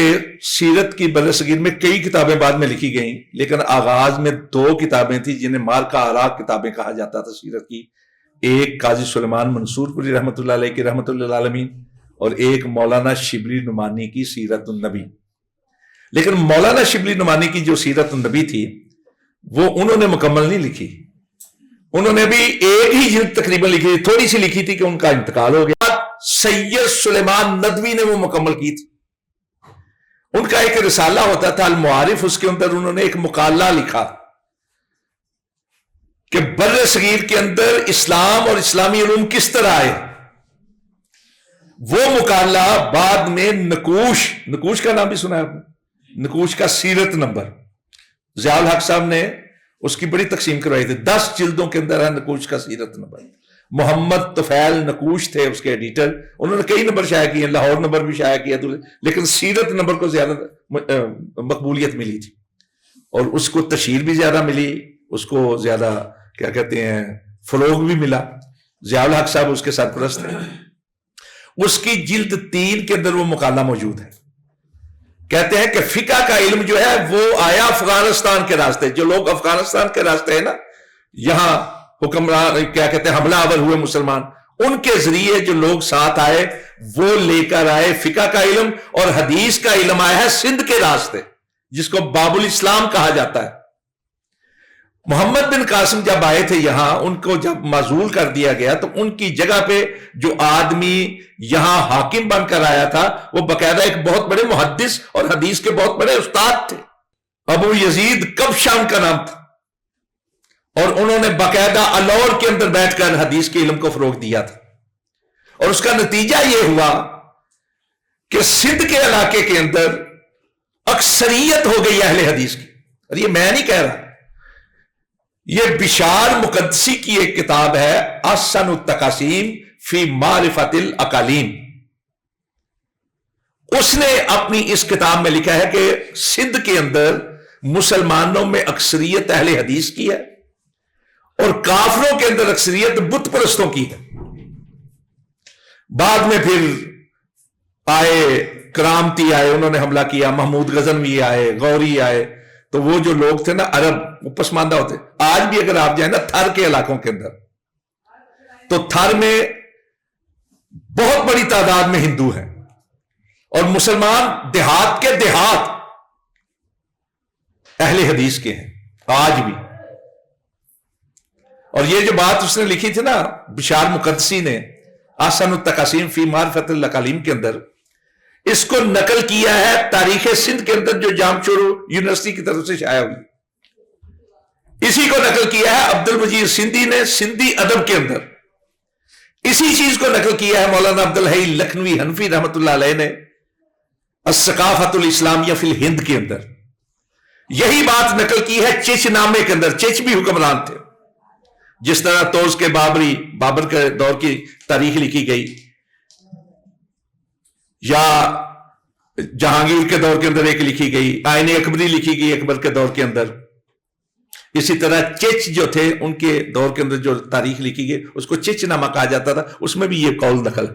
سیرت کی بر صغیر میں کئی کتابیں بعد میں لکھی گئیں، لیکن آغاز میں 2 کتابیں تھیں جنہیں مارکہ آراء کتابیں کہا جاتا تھا سیرت کی، ایک قاضی سلیمان منصور پوری رحمۃ اللہ علیہ کی رحمۃ اللہ عالمین، اور ایک مولانا شبلی نعمانی کی سیرت النبی۔ لیکن مولانا شبلی نعمانی کی جو سیرت النبی تھی وہ انہوں نے مکمل نہیں لکھی، انہوں نے بھی ایک ہی جلد تقریباً لکھی تھی، تھوڑی سی لکھی تھی کہ ان کا انتقال ہو گیا، سید سلیمان ندوی نے وہ مکمل کی تھی۔ ان کا ایک رسالہ ہوتا تھا المعارف، اس کے اندر انہوں نے ایک مقالہ لکھا کہ بر صغیر کے اندر اسلام اور اسلامی علوم کس طرح آئے۔ وہ مقالہ بعد میں نقوش کا نام بھی سنا ہے آپ نے، نقوش کا سیرت نمبر، ضیاء الحق صاحب نے اس کی بڑی تقسیم کروائی تھی، 10 جلدوں کے اندر ہے نقوش کا سیرت نمبر۔ محمد طفیل نقوش تھے اس کے ایڈیٹر، انہوں نے کئی نمبر شائع کیے، لاہور نمبر بھی شائع کیا، لیکن سیرت نمبر کو زیادہ مقبولیت ملی تھی، اور اس کو تشہیر بھی زیادہ ملی، اس کو زیادہ کیا کہتے ہیں فروغ بھی ملا۔ ضیاء الحق صاحب اس کے سرپرست ہیں۔ اس کی جلد 3 کے اندر وہ مقالہ موجود ہے، کہتے ہیں کہ فقہ کا علم جو ہے وہ آیا افغانستان کے راستے، جو لوگ افغانستان کے راستے ہیں نا، یہاں حکمران کیا کہتے ہیں حملہ آور ہوئے مسلمان، ان کے ذریعے جو لوگ ساتھ آئے وہ لے کر آئے فقہ کا علم، اور حدیث کا علم آیا ہے سندھ کے راستے، جس کو باب الاسلام کہا جاتا ہے۔ محمد بن قاسم جب آئے تھے یہاں، ان کو جب معزول کر دیا گیا تو ان کی جگہ پہ جو آدمی یہاں حاکم بن کر آیا تھا وہ باقاعدہ ایک بہت بڑے محدث اور حدیث کے بہت بڑے استاد تھے، ابو یزید کبشان کا نام تھا، اور انہوں نے باقاعدہ الور کے اندر بیٹھ کر حدیث کے علم کو فروغ دیا تھا، اور اس کا نتیجہ یہ ہوا کہ سندھ کے علاقے کے اندر اکثریت ہو گئی اہل حدیث کی۔ اور یہ میں نہیں کہہ رہا، یہ بشار مقدسی کی ایک کتاب ہے احسن التقاسیم فی معرفت الاقالیم. اس نے اپنی اس کتاب میں لکھا ہے کہ سندھ کے اندر مسلمانوں میں اکثریت اہل حدیث کی ہے اور کافروں کے اندر اکثریت بت پرستوں کی ہے. بعد میں پھر آئے کرامتی آئے, انہوں نے حملہ کیا, محمود غزنوی آئے, غوری آئے, تو وہ جو لوگ تھے نا عرب, وہ پسماندہ ہوتے. آج بھی اگر آپ جائیں نا تھر کے علاقوں کے اندر, تو تھر میں بہت بڑی تعداد میں ہندو ہیں اور مسلمان دیہات کے دیہات اہل حدیث کے ہیں آج بھی. اور یہ جو بات اس نے لکھی تھی نا بشار مقدسی نے احسن التقاسیم فی معرفت الاقالیم کے اندر, اس کو نقل کیا ہے تاریخ سندھ کے اندر جو جامشورو یونیورسٹی کی طرف سے شائع ہوئی. اسی کو نقل کیا ہے عبد المجید سندھی نے سندھی ادب کے اندر. اسی چیز کو نقل کیا ہے مولانا عبدالحی لکھنوی حنفی رحمت اللہ علیہ نے الثقافت الاسلامیہ فی الہند کے اندر. یہی بات نقل کی ہے چچ نامے کے اندر. چچ بھی حکمران تھے, جس طرح توز کے بابر کے دور کی تاریخ لکھی گئی, یا جہانگیر کے دور کے اندر ایک لکھی گئی, آئین اکبری لکھی گئی اکبر کے دور کے اندر. اسی طرح چچ جو تھے ان کے دور کے اندر جو تاریخ لکھی گئی اس کو چچ نامہ کہا جاتا تھا. اس میں بھی یہ قول دخل,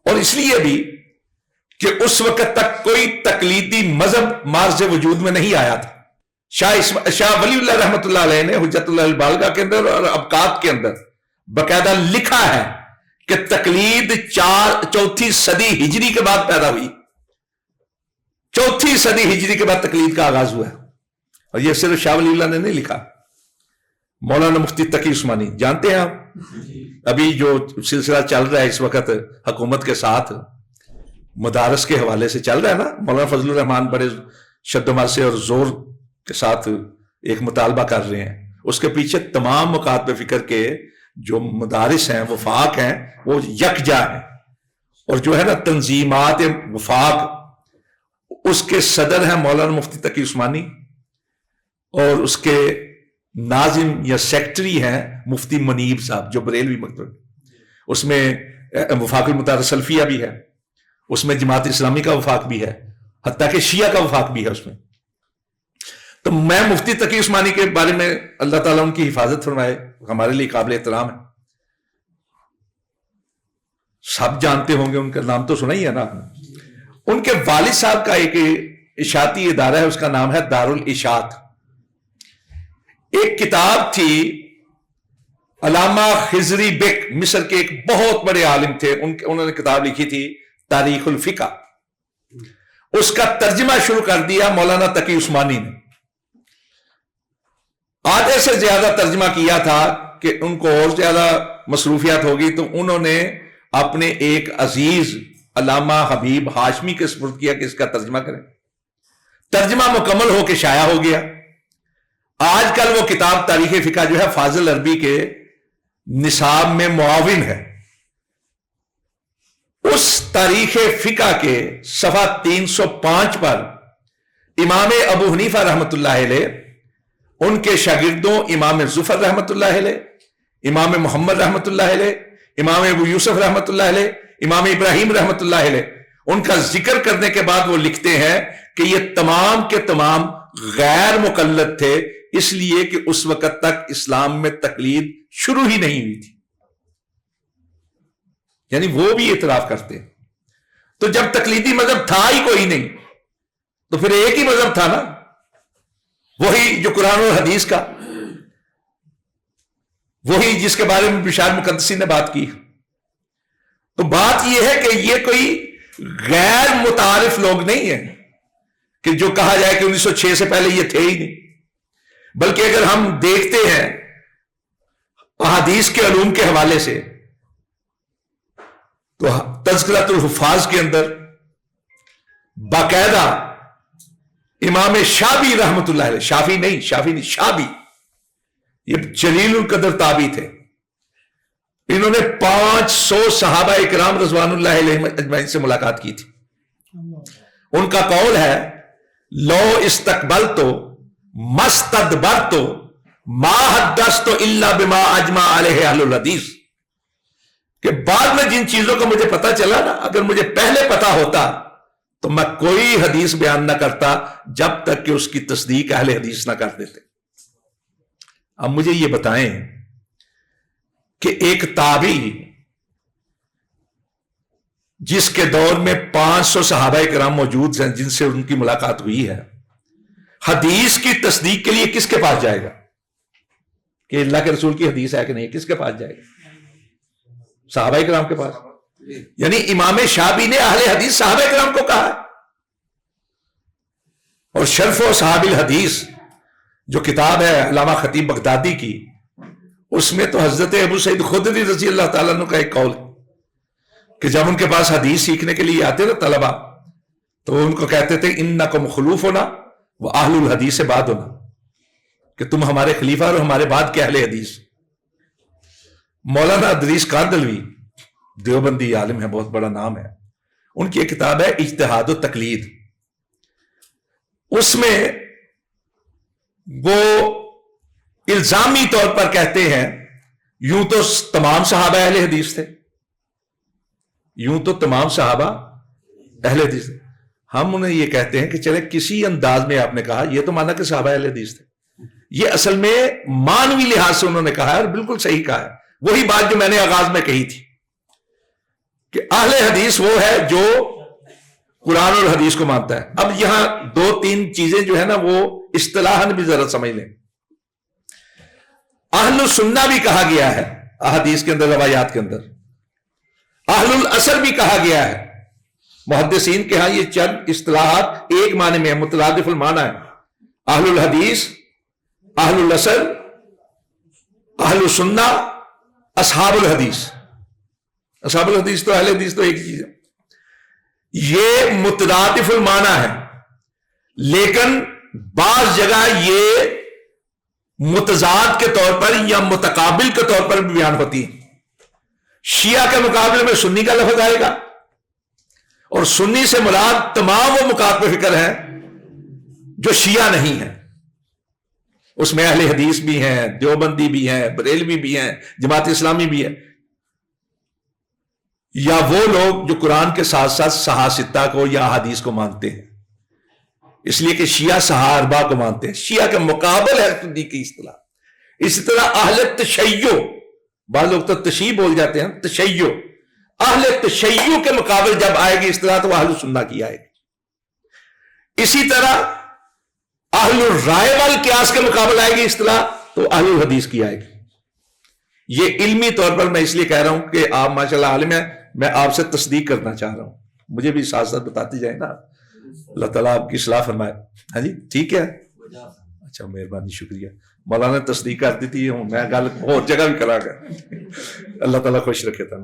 اور اس لیے بھی کہ اس وقت تک کوئی تقلیدی مذہب مارز وجود میں نہیں آیا تھا. شاہ ولی اللہ رحمت اللہ علیہ نے حجت اللہ البالغہ کے اندر اور ابقات کے اندر باقاعدہ لکھا ہے کہ تقلید چوتھی صدی ہجری کے بعد پیدا ہوئی. چوتھی صدی ہجری کے بعد تقلید کا آغاز ہوا ہے. اور یہ صرف شاہ ولی اللہ نے نہیں لکھا, مولانا مفتی تقی عثمانی جانتے ہیں آپ, ابھی جو سلسلہ چل رہا ہے اس وقت حکومت کے ساتھ مدارس کے حوالے سے چل رہا ہے نا, مولانا فضل الرحمان بڑے شد و سے اور زور کے ساتھ ایک مطالبہ کر رہے ہیں. اس کے پیچھے تمام مکاتب فکر کے جو مدارس ہیں وفاق ہیں وہ یکجا ہیں, اور جو ہے نا تنظیمات وفاق اس کے صدر ہیں مولانا مفتی تقی عثمانی, اور اس کے ناظم یا سیکٹری ہیں مفتی منیب صاحب جو بریلوی مکتب. اس میں وفاق المدارس سلفیہ بھی ہے, اس میں جماعت اسلامی کا وفاق بھی ہے, حتیٰ کہ شیعہ کا وفاق بھی ہے اس میں. تو میں مفتی تقی عثمانی کے بارے میں اللہ تعالیٰ ان کی حفاظت فرمائے, ہمارے لیے قابل احترام ہے. سب جانتے ہوں گے, ان کا نام تو سنا ہی ہے نا. ان کے والد صاحب کا ایک اشاعتی ادارہ ہے, اس کا نام ہے دار الاشاعت. ایک کتاب تھی علامہ خضری بک, مصر کے ایک بہت بڑے عالم تھے, انہوں نے کتاب لکھی تھی تاریخ الفقہ. اس کا ترجمہ شروع کر دیا مولانا تقی عثمانی نے. آدھے سے زیادہ ترجمہ کیا تھا کہ ان کو اور زیادہ مصروفیات ہوگی, تو انہوں نے اپنے ایک عزیز علامہ حبیب ہاشمی کے سپرد کیا کہ اس کا ترجمہ کریں. ترجمہ مکمل ہو کے شائع ہو گیا. آج کل وہ کتاب تاریخ فقہ جو ہے فاضل عربی کے نصاب میں معاون ہے. اس تاریخ فقہ کے صفحہ 305 پر امام ابو حنیفہ رحمت اللہ علیہ, ان کے شاگردوں امام ظفر رحمت اللہ علیہ, امام محمد رحمت اللہ علیہ, امام ابو یوسف رحمت اللہ علیہ, امام ابراہیم رحمت اللہ علیہ, ان کا ذکر کرنے کے بعد وہ لکھتے ہیں کہ یہ تمام کے تمام غیر مقلد تھے, اس لیے کہ اس وقت تک اسلام میں تقلید شروع ہی نہیں ہوئی تھی. یعنی وہ بھی اعتراف کرتے. تو جب تقلیدی مذہب تھا ہی کوئی نہیں, تو پھر ایک ہی مذہب تھا نا, وہی جو قرآن اور حدیث کا, وہی جس کے بارے میں بشار مقدسی نے بات کی. تو بات یہ ہے کہ یہ کوئی غیر متعارف لوگ نہیں ہیں کہ جو کہا جائے کہ 1906 سے پہلے یہ تھے ہی نہیں, بلکہ اگر ہم دیکھتے ہیں احادیث کے علوم کے حوالے سے تو تذکرۃ الحفاظ کے اندر باقاعدہ امام شابی رحمت اللہ علیہ, شافی نہیں شابی, یہ جلیل القدر تابعی تھے. انہوں نے 500 صحابہ اکرام رضوان اللہ علیہ اجمعین سے ملاقات کی تھی. ان کا قول ہے لو استقبل تو مستدبر تو ما حدثت الا بما اجمع علیہ اہل الحدیث, کہ بعد میں جن چیزوں کا مجھے پتا چلا نا، اگر مجھے پہلے پتا ہوتا تو میں کوئی حدیث بیان نہ کرتا جب تک کہ اس کی تصدیق اہل حدیث نہ کر دیتے۔ اب مجھے یہ بتائیں کہ ایک تابعی جس کے دور میں 500 صحابہ کرام موجود ہیں جن سے ان کی ملاقات ہوئی ہے، حدیث کی تصدیق کے لیے کس کے پاس جائے گا کہ اللہ کے رسول کی حدیث ہے کہ نہیں؟ کس کے پاس جائے گا؟ صحابہ کرام کے پاس۔ یعنی امام شافعی نے اہل حدیث صحابہ کرام کو کہا ہے۔ اور شرف و صحاب الحدیث جو کتاب ہے علامہ خطیب بغدادی کی، اس میں تو حضرت ابو سعید خدری رضی اللہ تعالیٰ عنہ کا ایک قول ہے کہ جب ان کے پاس حدیث سیکھنے کے لیے آتے تھے طلبہ، تو وہ ان کو کہتے تھے انکم خلوف ہونا وہ اہل الحدیث سے بعد ہونا، کہ تم ہمارے خلیفہ اور ہمارے بعد کے اہل حدیث۔ مولانا ادریس کاندلوی دیوبندی عالم ہے، بہت بڑا نام ہے، ان کی ایک کتاب ہے اجتہاد و تقلید، اس میں وہ الزامی طور پر کہتے ہیں یوں تو تمام صحابہ اہل حدیث تھے، یوں تو تمام صحابہ اہل حدیث تھے، ہم انہیں یہ کہتے ہیں کہ چلے کسی انداز میں آپ نے کہا، یہ تو مانا کہ صحابہ اہل حدیث تھے، یہ اصل میں مانوی لحاظ سے انہوں نے کہا ہے اور بالکل صحیح کہا ہے، وہی بات جو میں نے آغاز میں کہی تھی کہ اہل حدیث وہ ہے جو قرآن اور حدیث کو مانتا ہے۔ اب یہاں دو تین چیزیں جو ہے نا وہ اصطلاحاً بھی ذرا سمجھ لیں۔ اہل السنہ بھی کہا گیا ہے احادیث کے اندر، روایات کے اندر، اہل الاثر بھی کہا گیا ہے۔ محدثین کے ہاں یہ چند اصطلاحات ایک معنی میں مترادف المعنی ہے، اہل الحدیث، اہل الاثر، اہل السنہ، اصحاب الحدیث۔ اصحاب الحدیث تو اہل حدیث تو ایک چیز ہے، یہ مترادف المعنی ہے، لیکن بعض جگہ یہ متضاد کے طور پر یا متقابل کے طور پر بھی بیان ہوتی ہے۔ شیعہ کے مقابلے میں سنی کا لفظ آئے گا، اور سنی سے مراد تمام وہ مکاتب فکر ہیں جو شیعہ نہیں ہیں، اس میں اہل حدیث بھی ہیں، دیوبندی بھی ہیں، بریلوی بھی ہیں، جماعت اسلامی بھی ہے، یا وہ لوگ جو قرآن کے ساتھ ساتھ صحاح کو یا حدیث کو مانتے ہیں، اس لیے کہ شیعہ صحاح اربعہ کو مانتے ہیں، شیعہ کے مقابل ہے سنی کی اصطلاح۔ اسی طرح اہل تشیع، بعض لوگ تو تشیع بول جاتے ہیں، تشیع، اہل تشیع کے مقابل جب آئے گی اصطلاح تو اہل سنہ کی آئے گی۔ اسی طرح اہل الرائے والقیاس کے مقابل آئے گی اصطلاح تو اہل الحدیث کی آئے گی۔ یہ علمی طور پر میں اس لیے کہہ رہا ہوں کہ آپ ماشاءاللہ عالم ہیں، میں آپ سے تصدیق کرنا چاہ رہا ہوں، مجھے بھی ساتھ ساتھ بتاتے جائیں نا، اللہ تعالیٰ آپ کی اصلاح فرمائے۔ ہاں جی ٹھیک ہے، اچھا مہربانی، شکریہ۔ مولانا تصدیق کر دیتی ہوں، میں گل اور جگہ بھی کرا گیا، اللہ تعالیٰ خوش رکھے تھا۔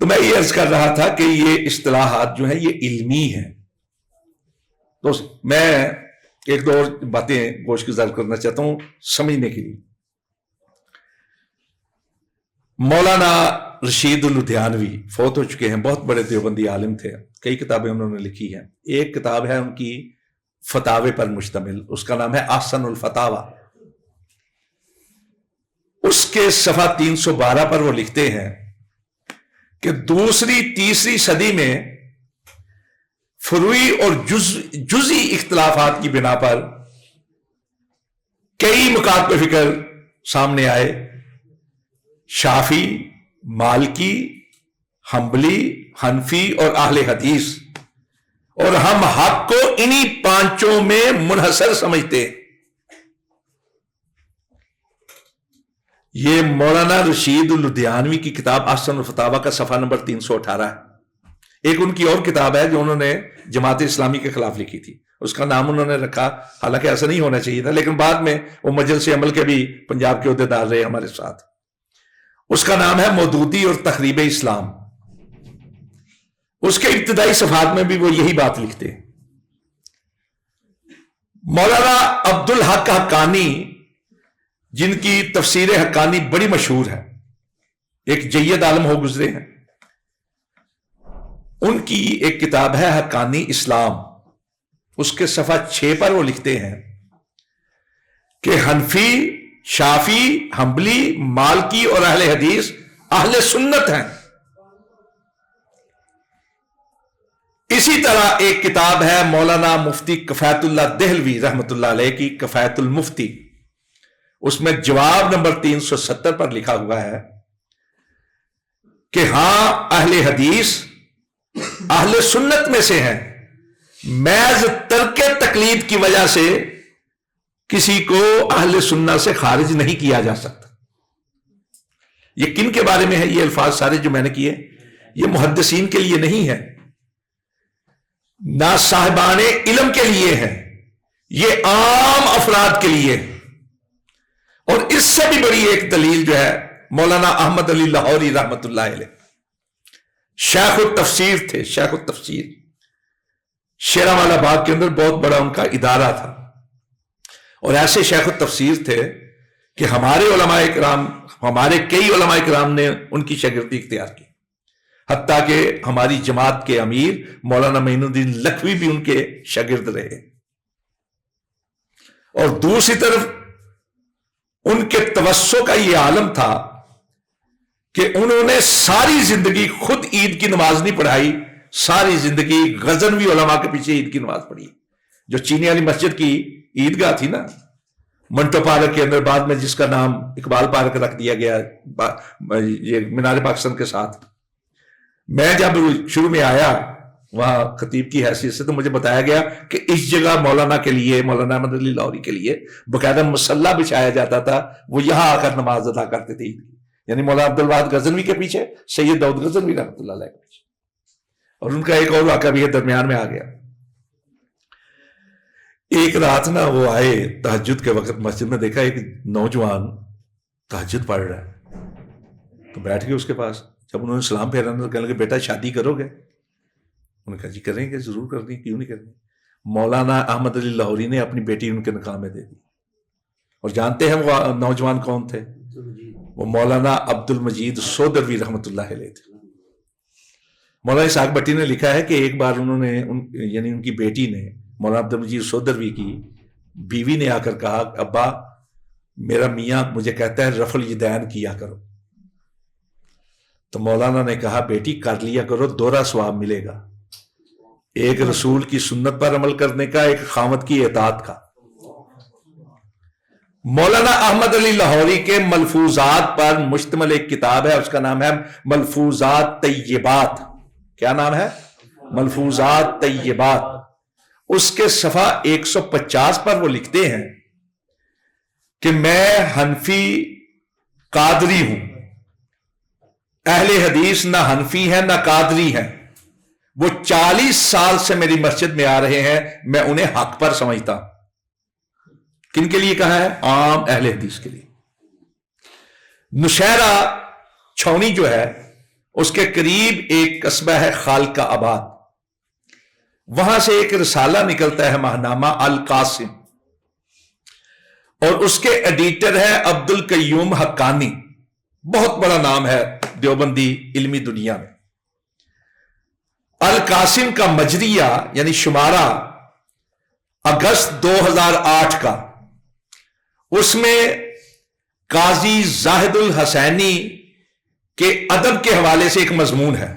تو میں یہ عرض کر رہا تھا کہ یہ اصطلاحات جو ہیں یہ علمی ہیں۔ تو میں ایک دو اور باتیں گوش گزار کرنا چاہتا ہوں سمجھنے کے لیے۔ مولانا رشید الدھیانوی فوت ہو چکے ہیں، بہت بڑے دیوبندی عالم تھے، کئی کتابیں انہوں نے لکھی ہیں۔ ایک کتاب ہے ان کی فتاوے پر مشتمل، اس کا نام ہے احسن الفتاوی۔ اس کے صفحہ 312 پر وہ لکھتے ہیں کہ دوسری تیسری صدی میں فروعی اور جزئی اختلافات کی بنا پر کئی مکاتب فکر سامنے آئے، شافعی، مالکی، حنبلی، حنفی اور اہل حدیث، اور ہم حق کو انہی پانچوں میں منحصر سمجھتے ہیں۔ یہ مولانا رشید الدھیانوی کی کتاب احسن الفتاوی کا صفحہ نمبر 318 ہے۔ ایک ان کی اور کتاب ہے جو انہوں نے جماعت اسلامی کے خلاف لکھی تھی، اس کا نام انہوں نے رکھا، حالانکہ ایسا نہیں ہونا چاہیے تھا، لیکن بعد میں وہ مجلس عمل کے بھی پنجاب کے عہدیدار رہے ہمارے ساتھ۔ اس کا نام ہے مودودی اور تخریب اسلام۔ اس کے ابتدائی صفحات میں بھی وہ یہی بات لکھتے ہیں۔ مولانا عبدالحق حقانی، جن کی تفسیر حقانی بڑی مشہور ہے، ایک جید عالم ہو گزرے ہیں، ان کی ایک کتاب ہے حقانی اسلام، اس کے صفحہ 6 پر وہ لکھتے ہیں کہ حنفی، شافی، حنبلی، مالکی اور اہل حدیث اہل سنت ہیں. اسی طرح ایک کتاب ہے مولانا مفتی کفایت اللہ دہلوی رحمۃ اللہ علیہ کی، کفایت المفتی. اس میں جواب نمبر 370 پر لکھا ہوا ہے کہ ہاں اہل حدیث اہل سنت میں سے ہیں، محض ترک تقلید کی وجہ سے کسی کو اہل سنت سے خارج نہیں کیا جا سکتا. یہ کن کے بارے میں ہے؟ یہ الفاظ سارے جو میں نے کیے یہ محدثین کے لیے نہیں ہے، نہ صاحبان علم کے لیے ہے، یہ عام افراد کے لیے ہے. اور اس سے بھی بڑی ایک دلیل جو ہے مولانا احمد علی لاہوری رحمۃ اللہ علیہ، شیخ التفسیر تھے، شیخ التفسیر. شیراوالا باغ کے اندر بہت بڑا ان کا ادارہ تھا، اور ایسے شیخ التفسیر تھے کہ ہمارے علماء کرام، ہمارے کئی علماء کرام نے ان کی شاگردی اختیار کی، حتیٰ کہ ہماری جماعت کے امیر مولانا معین الدین لکھوی بھی ان کے شاگرد رہے. اور دوسری طرف ان کے توسع کا یہ عالم تھا کہ انہوں نے ساری زندگی خود عید کی نماز نہیں پڑھائی، ساری زندگی غزنوی علماء کے پیچھے عید کی نماز پڑھی. جو چینی والی مسجد کی عیدگاہ تھی نا منٹو پارک کے اندر، بعد میں جس کا نام اقبال پارک رکھ دیا گیا یہ مینار پاکستان کے ساتھ، میں جب شروع میں آیا وہاں خطیب کی حیثیت سے تو مجھے بتایا گیا کہ اس جگہ مولانا کے لیے، مولانا احمد علی لاہوری کے لیے باقاعدہ مصلی بچھایا جاتا تھا، وہ یہاں آ کر نماز ادا کرتے تھے. یعنی مولانا عبد الواحد غزنوی کے پیچھے، سید داؤد غزنوی رحمۃ اللہ علیہ کے پیچھے. اور ان کا ایک اور واقعہ بھی ہے، درمیان میں آ گیا. ایک رات نا وہ آئے تہجد کے وقت مسجد میں، دیکھا ایک نوجوان تہجد پڑھ رہا ہے تو بیٹھ گئے اس کے پاس. جب انہوں نے سلام پھیرا تو کہنے لگے بیٹا شادی کرو گے؟ انہوں نے کہا جی کریں گے، ضرور کرنی، کیوں نہیں کرنی. مولانا احمد علی لاہوری نے اپنی بیٹی ان کے نکاح میں دے دی. اور جانتے ہیں وہ نوجوان کون تھے؟ وہ مولانا عبد المجید سودروی رحمۃ اللہ علیہ تھے. مولانا اسحاق بٹی نے لکھا ہے کہ ایک بار انہوں نے یعنی ان کی بیٹی نے مولانا عبد المجید سودروی کی بیوی نے آ کر کہا ابا میرا میاں مجھے کہتا ہے رفع الیدین کیا کرو. تو مولانا نے کہا بیٹی کر لیا کرو، دوہرا ثواب ملے گا، ایک رسول کی سنت پر عمل کرنے کا، ایک خامد کی اطاعت کا. مولانا احمد علی لاہوری کے ملفوظات پر مشتمل ایک کتاب ہے، اس کا نام ہے ملفوظات طیبات. کیا نام ہے؟ ملفوظات طیبات. اس کے صفحہ 150 پر وہ لکھتے ہیں کہ میں حنفی قادری ہوں، اہل حدیث نہ حنفی ہے نہ قادری ہے، وہ 40 سال سے میری مسجد میں آ رہے ہیں، میں انہیں حق پر سمجھتا ہوں. کن کے لیے کہا ہے؟ عام اہل حدیث کے لیے. نشہرہ چھونی جو ہے اس کے قریب ایک قصبہ ہے خالقہ آباد، وہاں سے ایک رسالہ نکلتا ہے ماہنامہ القاسم، اور اس کے ایڈیٹر ہے عبد القیوم حقانی. بہت بڑا نام ہے دیوبندی علمی دنیا میں. القاسم کا مجریہ یعنی شمارہ اگست 2008 کا، اس میں قاضی زاہد الحسینی کے ادب کے حوالے سے ایک مضمون ہے.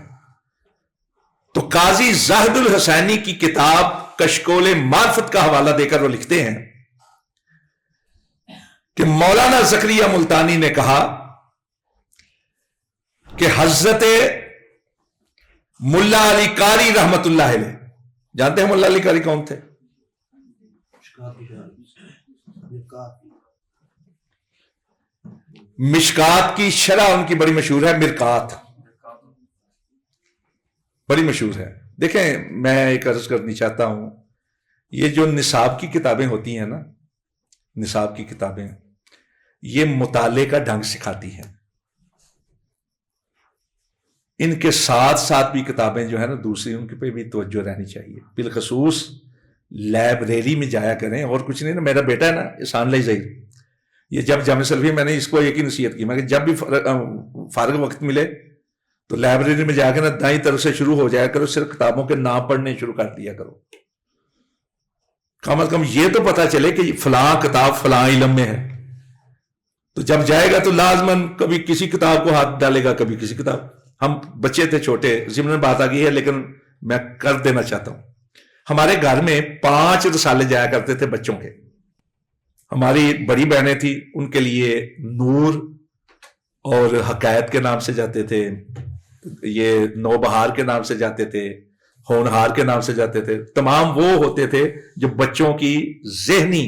تو قاضی زاہد الحسینی کی کتاب کشکول معرفت کا حوالہ دے کر وہ لکھتے ہیں کہ مولانا زکریا ملتانی نے کہا کہ حضرت ملا علی قاری رحمت اللہ علیہ، جانتے ہیں ملا علی قاری کون تھے؟ مشکات کی شرح ان کی بڑی مشہور ہے، مرکات بڑی مشہور ہے. دیکھیں میں ایک عرض کرنی چاہتا ہوں، یہ جو نصاب کی کتابیں ہوتی ہیں نا، نصاب کی کتابیں یہ مطالعے کا ڈھنگ سکھاتی ہیں. ان کے ساتھ ساتھ بھی کتابیں جو ہے نا دوسری ان کے پہ بھی توجہ رہنی چاہیے. بالخصوص لائبریری میں جایا کریں، اور کچھ نہیں نا. میرا بیٹا ہے نا احسان اللہ ظہیر، یہ جب جامع سلفی میں نے اس کو ایک ہی نصیحت کی، میں کہ جب بھی فارغ وقت ملے تو لائبریری میں جا کے نا دائیں طرف سے شروع ہو جایا کرو، صرف کتابوں کے نام پڑھنے شروع کر دیا کرو. کم از کم یہ تو پتا چلے کہ فلاں کتاب فلاں علم میں ہے. تو جب جائے گا تو لازماً کبھی کسی کتاب کو ہاتھ ڈالے گا، کبھی کسی کتاب. ہم بچے تھے چھوٹے، ضمن بات آ گئی ہے لیکن میں کر دینا چاہتا ہوں. ہمارے گھر میں 5 رسالے جایا کرتے تھے بچوں کے. ہماری بڑی بہنیں تھیں، ان کے لیے نور اور حقائق کے نام سے جاتے تھے، یہ نوبہار کے نام سے جاتے تھے، ہونہار کے نام سے جاتے تھے. تمام وہ ہوتے تھے جو بچوں کی ذہنی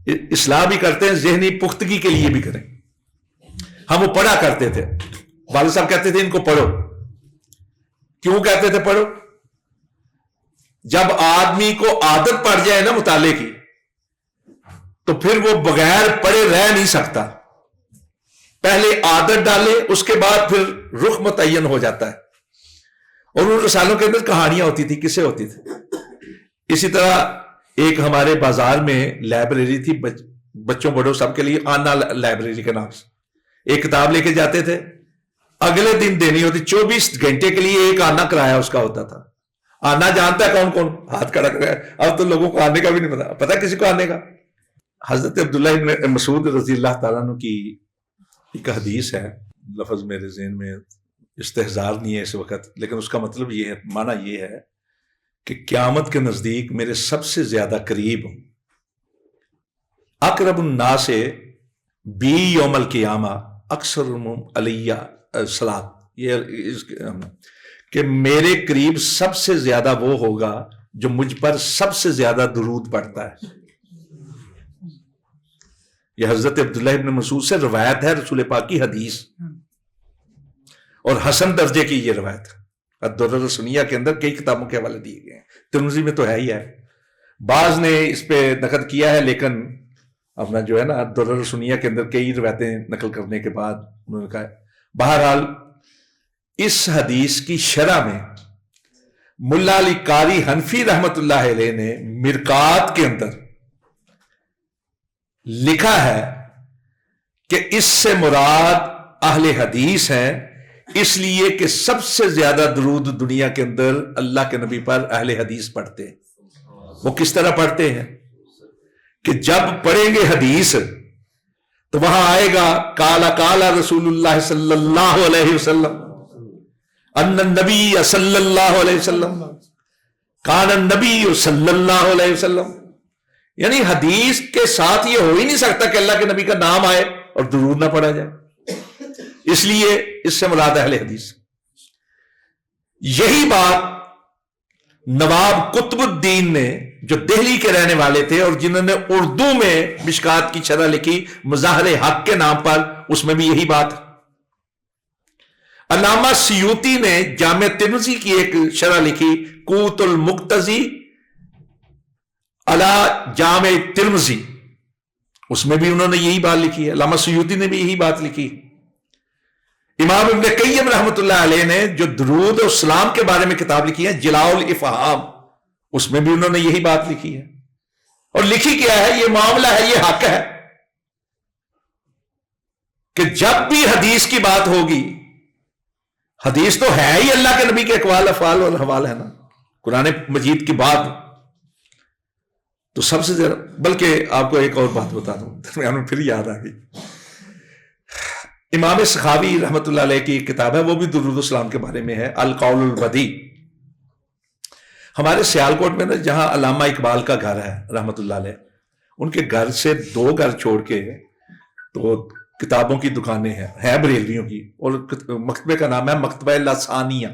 اصلاح بھی کرتے ہیں، ذہنی پختگی کے لیے بھی کریں. ہم وہ پڑھا کرتے تھے. والد صاحب کہتے تھے ان کو پڑھو. کیوں کہتے تھے پڑھو؟ جب آدمی کو عادت پڑ جائے نا مطالعے کی تو پھر وہ بغیر پڑھے رہ نہیں سکتا. پہلے عادت ڈالے، اس کے بعد پھر رخ متعین ہو جاتا ہے. اور ان رسالوں کے اندر کہانیاں ہوتی تھی، قصے ہوتی تھی. اسی طرح ایک ہمارے بازار میں لائبریری تھی بچوں بڑوں سب کے لیے، آنا لائبریری کے نام سے. ایک کتاب لے کے جاتے تھے، اگلے دن دینی ہوتی. 24 گھنٹے کے لیے ایک آنا کرایہ اس کا ہوتا تھا. آنا جانتا ہے کون کون؟ ہاتھ کھڑا کر رہا ہے. اب تو لوگوں کو آنے کا بھی نہیں پتا کسی کو آنے کا. حضرت عبداللہ ابن مسعود رضی اللہ تعالیٰ عنہ کی ایک حدیث ہے، لفظ میرے ذہن میں استحضار نہیں ہے اس وقت، لیکن اس کا مطلب یہ ہے، معنی یہ ہے کہ قیامت کے نزدیک میرے سب سے زیادہ قریب اقرب الناس بی یوم القیامہ اکثر علیہ الصلاۃ، یہ کہ میرے قریب سب سے زیادہ وہ ہوگا جو مجھ پر سب سے زیادہ درود پڑھتا ہے. یہ حضرت عبداللہ ابن مسعود سے روایت ہے، رسول پاک کی حدیث، اور حسن درجے کی یہ روایت ہے. الدرر السنیہ کے اندر کئی کتابوں کے حوالے دیے گئے ہیں، ترمذی میں تو ہے ہی ہے. بعض نے اس پہ نقد کیا ہے، لیکن اپنا جو ہے نا الدرر السنیہ کے اندر کئی روایتیں نقل کرنے کے بعد انہوں نے کہا ہے. بہرحال اس حدیث کی شرح میں ملا علی قاری حنفی رحمت اللہ علیہ نے مرقات کے اندر لکھا ہے کہ اس سے مراد اہل حدیث ہیں، اس لیے کہ سب سے زیادہ درود دنیا کے اندر اللہ کے نبی پر اہل حدیث پڑھتے ہیں. وہ کس طرح پڑھتے ہیں کہ جب پڑھیں گے حدیث تو وہاں آئے گا کالا کالا رسول اللہ صلی اللہ علیہ وسلم، ان النبی صلی اللہ علیہ وسلم، کان النبی صلی اللہ علیہ وسلم. یعنی حدیث کے ساتھ یہ ہو ہی نہیں سکتا کہ اللہ کے نبی کا نام آئے اور درود نہ پڑھا جائے. اس لیے اس سے مراد اہل حدیث. یہی بات نواب قطب الدین نے، جو دہلی کے رہنے والے تھے اور جنہوں نے اردو میں مشکات کی شرح لکھی مظاہر حق کے نام پر، اس میں بھی یہی بات. علامہ سیوطی نے جامع ترمذی کی ایک شرح لکھی قوت المقتضی علی جامع ترمذی، اس میں بھی انہوں نے یہی بات لکھی ہے. علامہ سیوطی نے بھی یہی بات لکھی. امام ابن قیم رحمت اللہ علیہ نے جو درود اور سلام کے بارے میں کتاب لکھی ہے جلاء الافہام، اس میں بھی انہوں نے یہی بات لکھی ہے. اور لکھی کیا ہے؟ یہ معاملہ ہے، یہ حق ہے کہ جب بھی حدیث کی بات ہوگی، حدیث تو ہے ہی اللہ کے نبی کے اقوال افعال اور حوال ہے نا، قرآن مجید کی بات. تو سب سے زیادہ، بلکہ آپ کو ایک اور بات بتا دوں، درمیان میں پھر یاد آ گئی. امام سخاوی رحمت اللہ علیہ کی ایک کتاب ہے، وہ بھی درود السلام کے بارے میں ہے، القول البدیع. ہمارے سیالکوٹ میں نا جہاں علامہ اقبال کا گھر ہے رحمت اللہ علیہ، ان کے گھر سے 2 گھر چھوڑ کے تو کتابوں کی دکانیں ہیں بریلویوں کی، اور مکتبے کا نام ہے مکتبہ لسانیہ،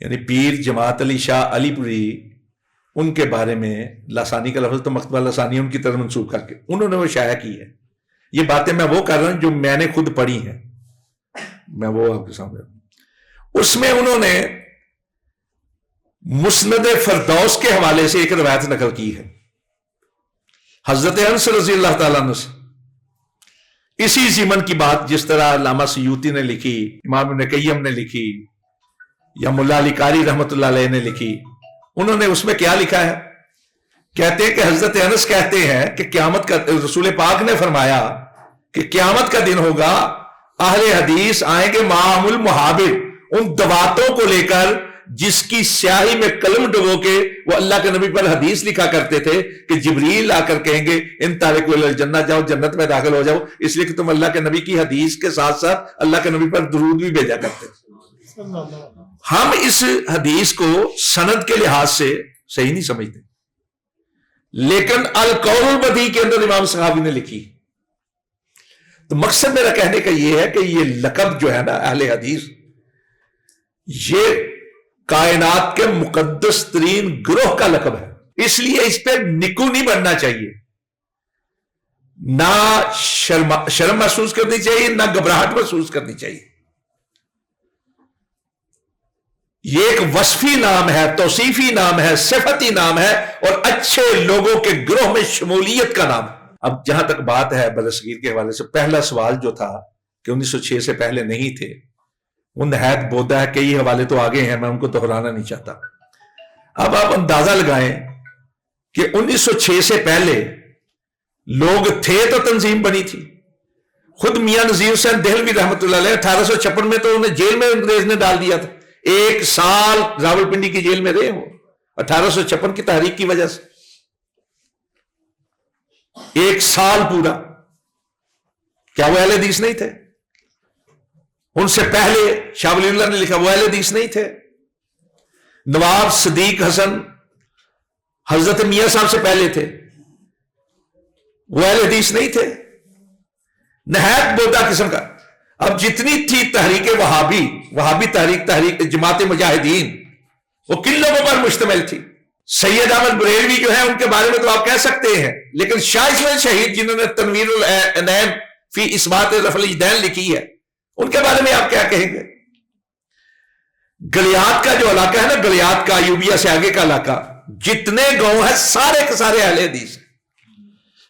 یعنی پیر جماعت علی شاہ علی پوری، ان کے بارے میں لسانی کا لفظ تو مکتبہ لسانیہ ان کی طرف منسوخ کر کے انہوں نے وہ شائع کی ہے. یہ باتیں میں وہ کر رہا ہوں جو میں نے خود پڑھی ہیں، میں وہ آپ کے سامنے. اس میں انہوں نے مسند فردوس کے حوالے سے ایک روایت نقل کی ہے حضرت انس رضی اللہ تعالیٰ عنہ سے. اسی ضمن کی بات جس طرح علامہ سیوطی نے لکھی، امام ابن قیم نے لکھی، یا ملا علی قاری رحمت اللہ علیہ نے لکھی. انہوں نے اس میں کیا لکھا ہے؟ کہتے ہیں کہ حضرت انس کہتے ہیں کہ قیامت کا رسول پاک نے فرمایا کہ قیامت کا دن ہوگا، اہل حدیث آئیں گے معاہم المحابر، ان دواتوں کو لے کر جس کی سیاہی میں قلم ڈبو کے وہ اللہ کے نبی پر حدیث لکھا کرتے تھے کہ جبریل آ کر کہیں گے ان تارک الجنت جاؤ، جنت میں داخل ہو جاؤ، اس لیے کہ تم اللہ کے نبی کی حدیث کے ساتھ ساتھ اللہ کے نبی پر درود بھی بھیجا کرتے تھے۔ ہم اس حدیث کو سند کے لحاظ سے صحیح نہیں سمجھتے، لیکن القول البدیع کے اندر امام صحابی نے لکھی۔ تو مقصد میرا کہنے کا یہ ہے کہ یہ لقب جو ہے نا اہل حدیث، یہ کائنات کے مقدس ترین گروہ کا لقب ہے، اس لیے اس پہ نکو نہیں بننا چاہیے، نہ شرم محسوس کرنی چاہیے، نہ گھبراہٹ محسوس کرنی چاہیے۔ یہ ایک وصفی نام ہے، توصیفی نام ہے، صفتی نام ہے، اور اچھے لوگوں کے گروہ میں شمولیت کا نام ہے۔ اب جہاں تک بات ہے برصغیر کے حوالے سے، پہلا سوال جو تھا کہ 1906 سے پہلے نہیں تھے، وہ نہایت بودا ہے، کئی حوالے تو آگے ہیں، میں ان کو دہرانا نہیں چاہتا۔ اب آپ اندازہ لگائیں کہ 1906 سے پہلے لوگ تھے تو تنظیم بنی تھی۔ خود میاں نذیر حسین دہلوی رحمۃ اللہ علیہ 1856 میں تو انہیں جیل میں انگریز نے ڈال دیا تھا، 1 سال راولپنڈی کی جیل میں رہے ہو 1856 کی تحریک کی وجہ سے، 1 سال پورا۔ کیا وہ اہل حدیث نہیں تھے؟ ان سے پہلے شاہ ولی اللہ نے لکھا وہ اہل حدیث نہیں تھے؟ نواب صدیق حسن حضرت میاں صاحب سے پہلے تھے، وہ اہل حدیث نہیں تھے؟ نہایت بودا قسم کا۔ اب جتنی تھی تحریک وہابی تحریک جماعت مجاہدین، وہ کن لوگوں پر مشتمل تھی؟ سید احمد بریلوی جو ہے ان کے بارے میں تو آپ کہہ سکتے ہیں، لیکن شاہ اسماعیل شہید جنہوں نے تنویر العینین فی اثبات رفع الیدین لکھی ہے، ان کے بارے میں آپ کیا کہیں گے؟ گلیات کا جو علاقہ ہے نا، گلیات کا، ایوبیہ سے آگے کا علاقہ، جتنے گاؤں ہیں سارے کے سارے اہل حدیث۔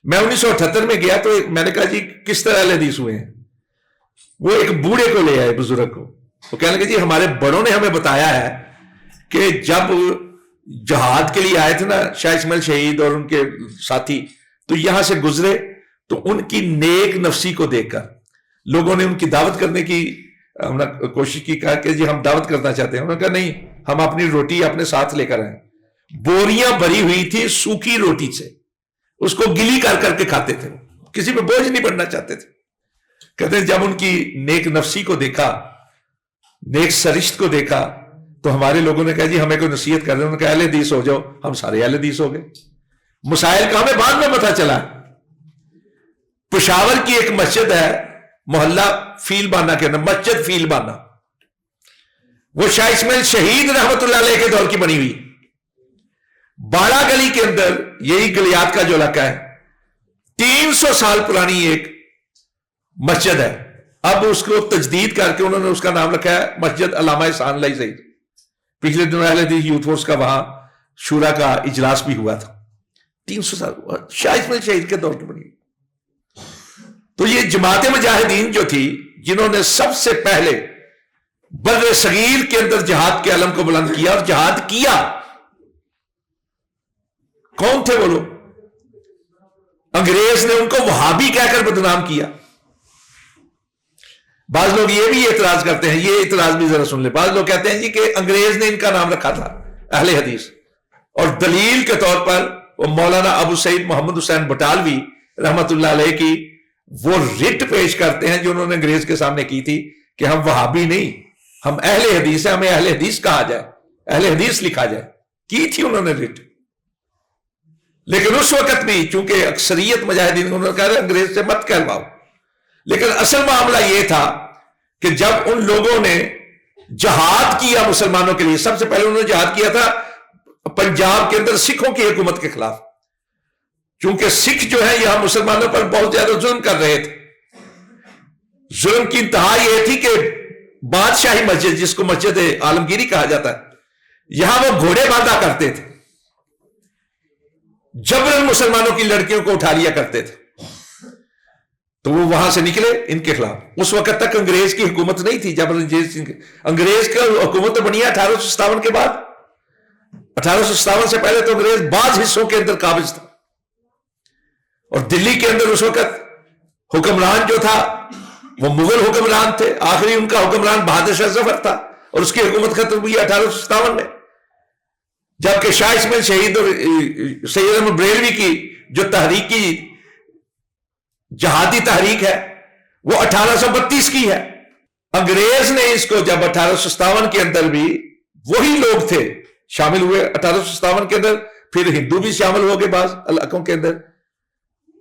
میں 1978 میں گیا تو میں نے کہا جی کس طرح اہل حدیث ہوئے ہیں؟ وہ ایک بوڑھے کو لے آئے، بزرگ کو، وہ کہنے لگے جی ہمارے بڑوں نے ہمیں بتایا ہے کہ جب جہاد کے لیے آئے تھے نا شاہ اسماعیل شہید اور ان کے ساتھی، تو یہاں سے گزرے تو ان کی نیک نفسی کو دیکھ کر لوگوں نے ان کی دعوت کرنے کی کوشش کی، کہا کہ جی ہم دعوت کرنا چاہتے ہیں۔ انہوں نے کہا نہیں، ہم اپنی روٹی اپنے ساتھ لے کر آئیں۔ بوریاں بھری ہوئی تھی سوکھی روٹی سے، اس کو گلی کر کر کے کھاتے تھے، کسی پہ بوجھ نہیں پڑنا چاہتے تھے۔ کہتے ہیں جب ان کی نیک نفسی کو دیکھا، نیک سرشت کو دیکھا، تو ہمارے لوگوں نے کہا جی ہمیں کوئی نصیحت کر رہے ہیں۔ انہوں نے کہا اہل حدیث ہو جاؤ، ہم سارے اہل حدیث ہو گئے۔ مسائل کا ہمیں بعد میں پتہ چلا، پشاور کی ایک مسجد ہے محلہ فیل بانا کے اندر، مسجد فیل بانا، وہ شاہ اسماعیل شہید رحمت اللہ علیہ کے دور کی بنی ہوئی، باڑہ گلی کے اندر، یہی گلیات کا جو علاقہ ہے، 300 سال پرانی ایک مسجد ہے۔ اب اس کو تجدید کر کے انہوں نے اس کا نام رکھا ہے مسجد علامہ احسان اللہ زئی۔ پچھلے دنوں اہل حدیث یوتھ فورس کا وہاں شورا کا اجلاس بھی ہوا تھا، 300 سال شاہ اسماعیل شہید کے دور کی بنی۔ تو یہ جماعت مجاہدین جو تھی، جنہوں نے سب سے پہلے بر صغیر کے اندر جہاد کے علم کو بلند کیا اور جہاد کیا، کون تھے وہ لوگ؟ انگریز نے ان کو وہابی کہہ کر بدنام کیا۔ بعض لوگ یہ بھی اعتراض کرتے ہیں، یہ اعتراض بھی ذرا سن لیں، بعض لوگ کہتے ہیں جی کہ انگریز نے ان کا نام رکھا تھا اہل حدیث، اور دلیل کے طور پر وہ مولانا ابو سعید محمد حسین بٹالوی رحمت اللہ علیہ کی وہ رٹ پیش کرتے ہیں جو انہوں نے انگریز کے سامنے کی تھی کہ ہم وہابی نہیں، ہم اہل حدیث ہیں، ہمیں اہل حدیث کہا جائے، اہل حدیث لکھا جائے، کی تھی انہوں نے رٹ۔ لیکن اس وقت بھی چونکہ اکثریت مجاہدین انہوں نے کہا انگریز سے مت کہلواؤ، لیکن اصل معاملہ یہ تھا کہ جب ان لوگوں نے جہاد کیا مسلمانوں کے لیے، سب سے پہلے انہوں نے جہاد کیا تھا پنجاب کے اندر سکھوں کی حکومت کے خلاف، چونکہ سکھ جو ہے یہاں مسلمانوں پر بہت زیادہ ظلم کر رہے تھے۔ ظلم کی انتہا یہ تھی کہ بادشاہی مسجد، جس کو مسجد عالمگیری کہا جاتا ہے، یہاں وہ گھوڑے باندھا کرتے تھے، جبرن مسلمانوں کی لڑکیوں کو اٹھا لیا کرتے تھے، تو وہ وہاں سے نکلے ان کے خلاف۔ اس وقت تک انگریز کی حکومت نہیں تھی، جب انگریز کا حکومت بنی 1857 کے بعد، 1857 سے پہلے تو انگریز بعض حصوں کے اندر قابض تھا، اور دلی کے اندر اس وقت حکمران جو تھا وہ مغل حکمران تھے، آخری ان کا حکمران بہادر شاہ ظفر تھا، اور اس کی حکومت ختم ہوئی 1857 میں، جبکہ شاہ اسماعیل شہید اور سید احمد بریلوی کی جو تحریکی جہادی تحریک ہے وہ 1832 کی ہے۔ انگریز نے اس کو جب 1857 کے اندر بھی وہی لوگ تھے شامل ہوئے 1857 کے اندر، پھر ہندو بھی شامل ہو گئے، بعض علاقوں کے اندر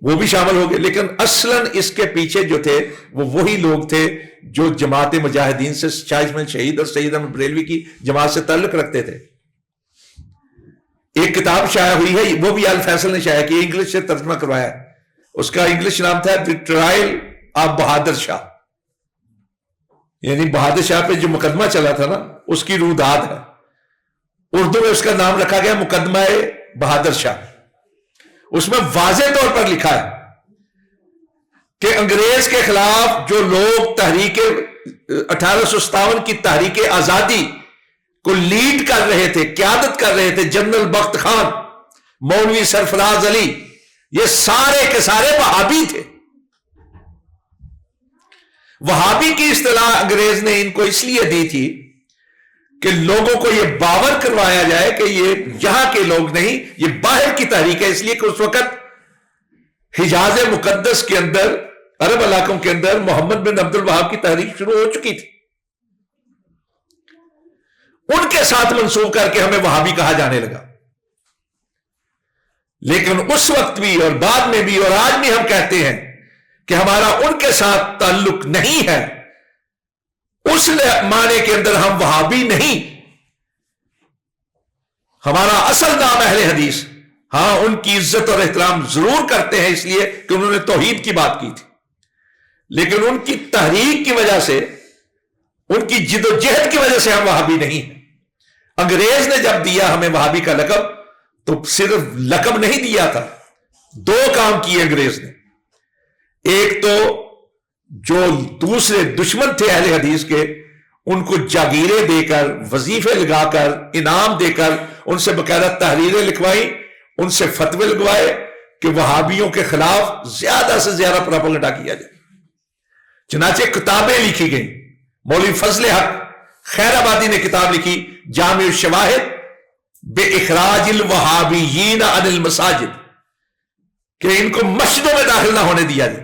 وہ بھی شامل ہو گئے، لیکن اصلاً اس کے پیچھے جو تھے وہ وہی لوگ تھے جو جماعت مجاہدین سے، شاہ اسماعیل شہید اور سید احمد بریلوی کی جماعت سے تعلق رکھتے تھے۔ ایک کتاب شائع ہوئی ہے، وہ بھی الفیصل نے شائع کی، انگلش سے ترجمہ کروایا، اس کا انگلش نام تھا دی ٹرائل آف بہادر شاہ، یعنی بہادر شاہ پہ جو مقدمہ چلا تھا نا اس کی روداد ہے۔ اردو میں اس کا نام رکھا گیا مقدمہ بہادر شاہ۔ اس میں واضح طور پر لکھا ہے کہ انگریز کے خلاف جو لوگ تحریک 1857 کی تحریک آزادی کو لیڈ کر رہے تھے، قیادت کر رہے تھے، جنرل بخت خان، مولوی سرفراز علی، یہ سارے کے سارے وہابی تھے۔ وہابی کی اصطلاح انگریز نے ان کو اس لیے دی تھی کہ لوگوں کو یہ باور کروایا جائے کہ یہ یہاں کے لوگ نہیں، یہ باہر کی تحریک ہے، اس لیے کہ اس وقت حجاز مقدس کے اندر، عرب علاقوں کے اندر محمد بن عبد الوہاب کی تحریک شروع ہو چکی تھی، ان کے ساتھ منسوب کر کے ہمیں وہابی کہا جانے لگا۔ لیکن اس وقت بھی اور بعد میں بھی اور آج بھی ہم کہتے ہیں کہ ہمارا ان کے ساتھ تعلق نہیں ہے، اس معنی کے اندر ہم وہابی نہیں، ہمارا اصل نام اہل حدیث۔ ہاں ان کی عزت اور احترام ضرور کرتے ہیں اس لیے کہ انہوں نے توحید کی بات کی تھی، لیکن ان کی تحریک کی وجہ سے، ان کی جد و جہد کی وجہ سے ہم وہابی نہیں ہیں۔ انگریز نے جب دیا ہمیں وہابی کا لقب تو صرف لقب نہیں دیا تھا، دو کام کیے انگریز نے۔ ایک تو جو دوسرے دشمن تھے اہل حدیث کے، ان کو جاگیریں دے کر، وظیفے لگا کر، انعام دے کر، ان سے باقاعدہ تحریریں لکھوائیں، ان سے فتوے لگوائے کہ وہابیوں کے خلاف زیادہ سے زیادہ پروپیگنڈا کیا جائے۔ چنانچہ کتابیں لکھی گئیں، مولوی فضل حق خیر آبادی نے کتاب لکھی جامع الشواہد بے اخراج الوہابیین عن المساجد، کہ ان کو مسجدوں میں داخل نہ ہونے دیا جائے،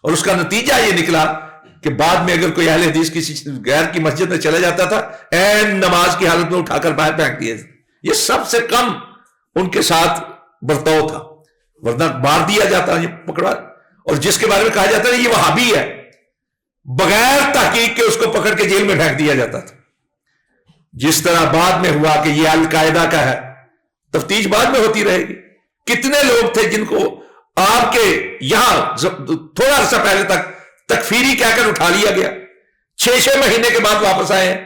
اور اس کا نتیجہ یہ نکلا کہ بعد میں اگر کوئی اہل حدیث کسی غیر کی مسجد میں چلا جاتا تھا، عین نماز کی حالت میں اٹھا کر باہر پھینک دیا جاتا۔ یہ سب سے کم ان کے ساتھ برتاؤ تھا، ورنہ مار دیا جاتا، یہ پکڑا، اور جس کے بارے میں کہا جاتا ہے یہ وہابی ہے، بغیر تحقیق کے اس کو پکڑ کے جیل میں پھینک دیا جاتا تھا۔ جس طرح بعد میں ہوا کہ یہ القاعدہ کا ہے، تفتیش بعد میں ہوتی رہے گی۔ کتنے لوگ تھے جن کو آپ کے یہاں تھوڑا عرصہ پہلے تک تکفیری کہہ کر اٹھا لیا گیا، 6 مہینے کے بعد واپس آئے ہیں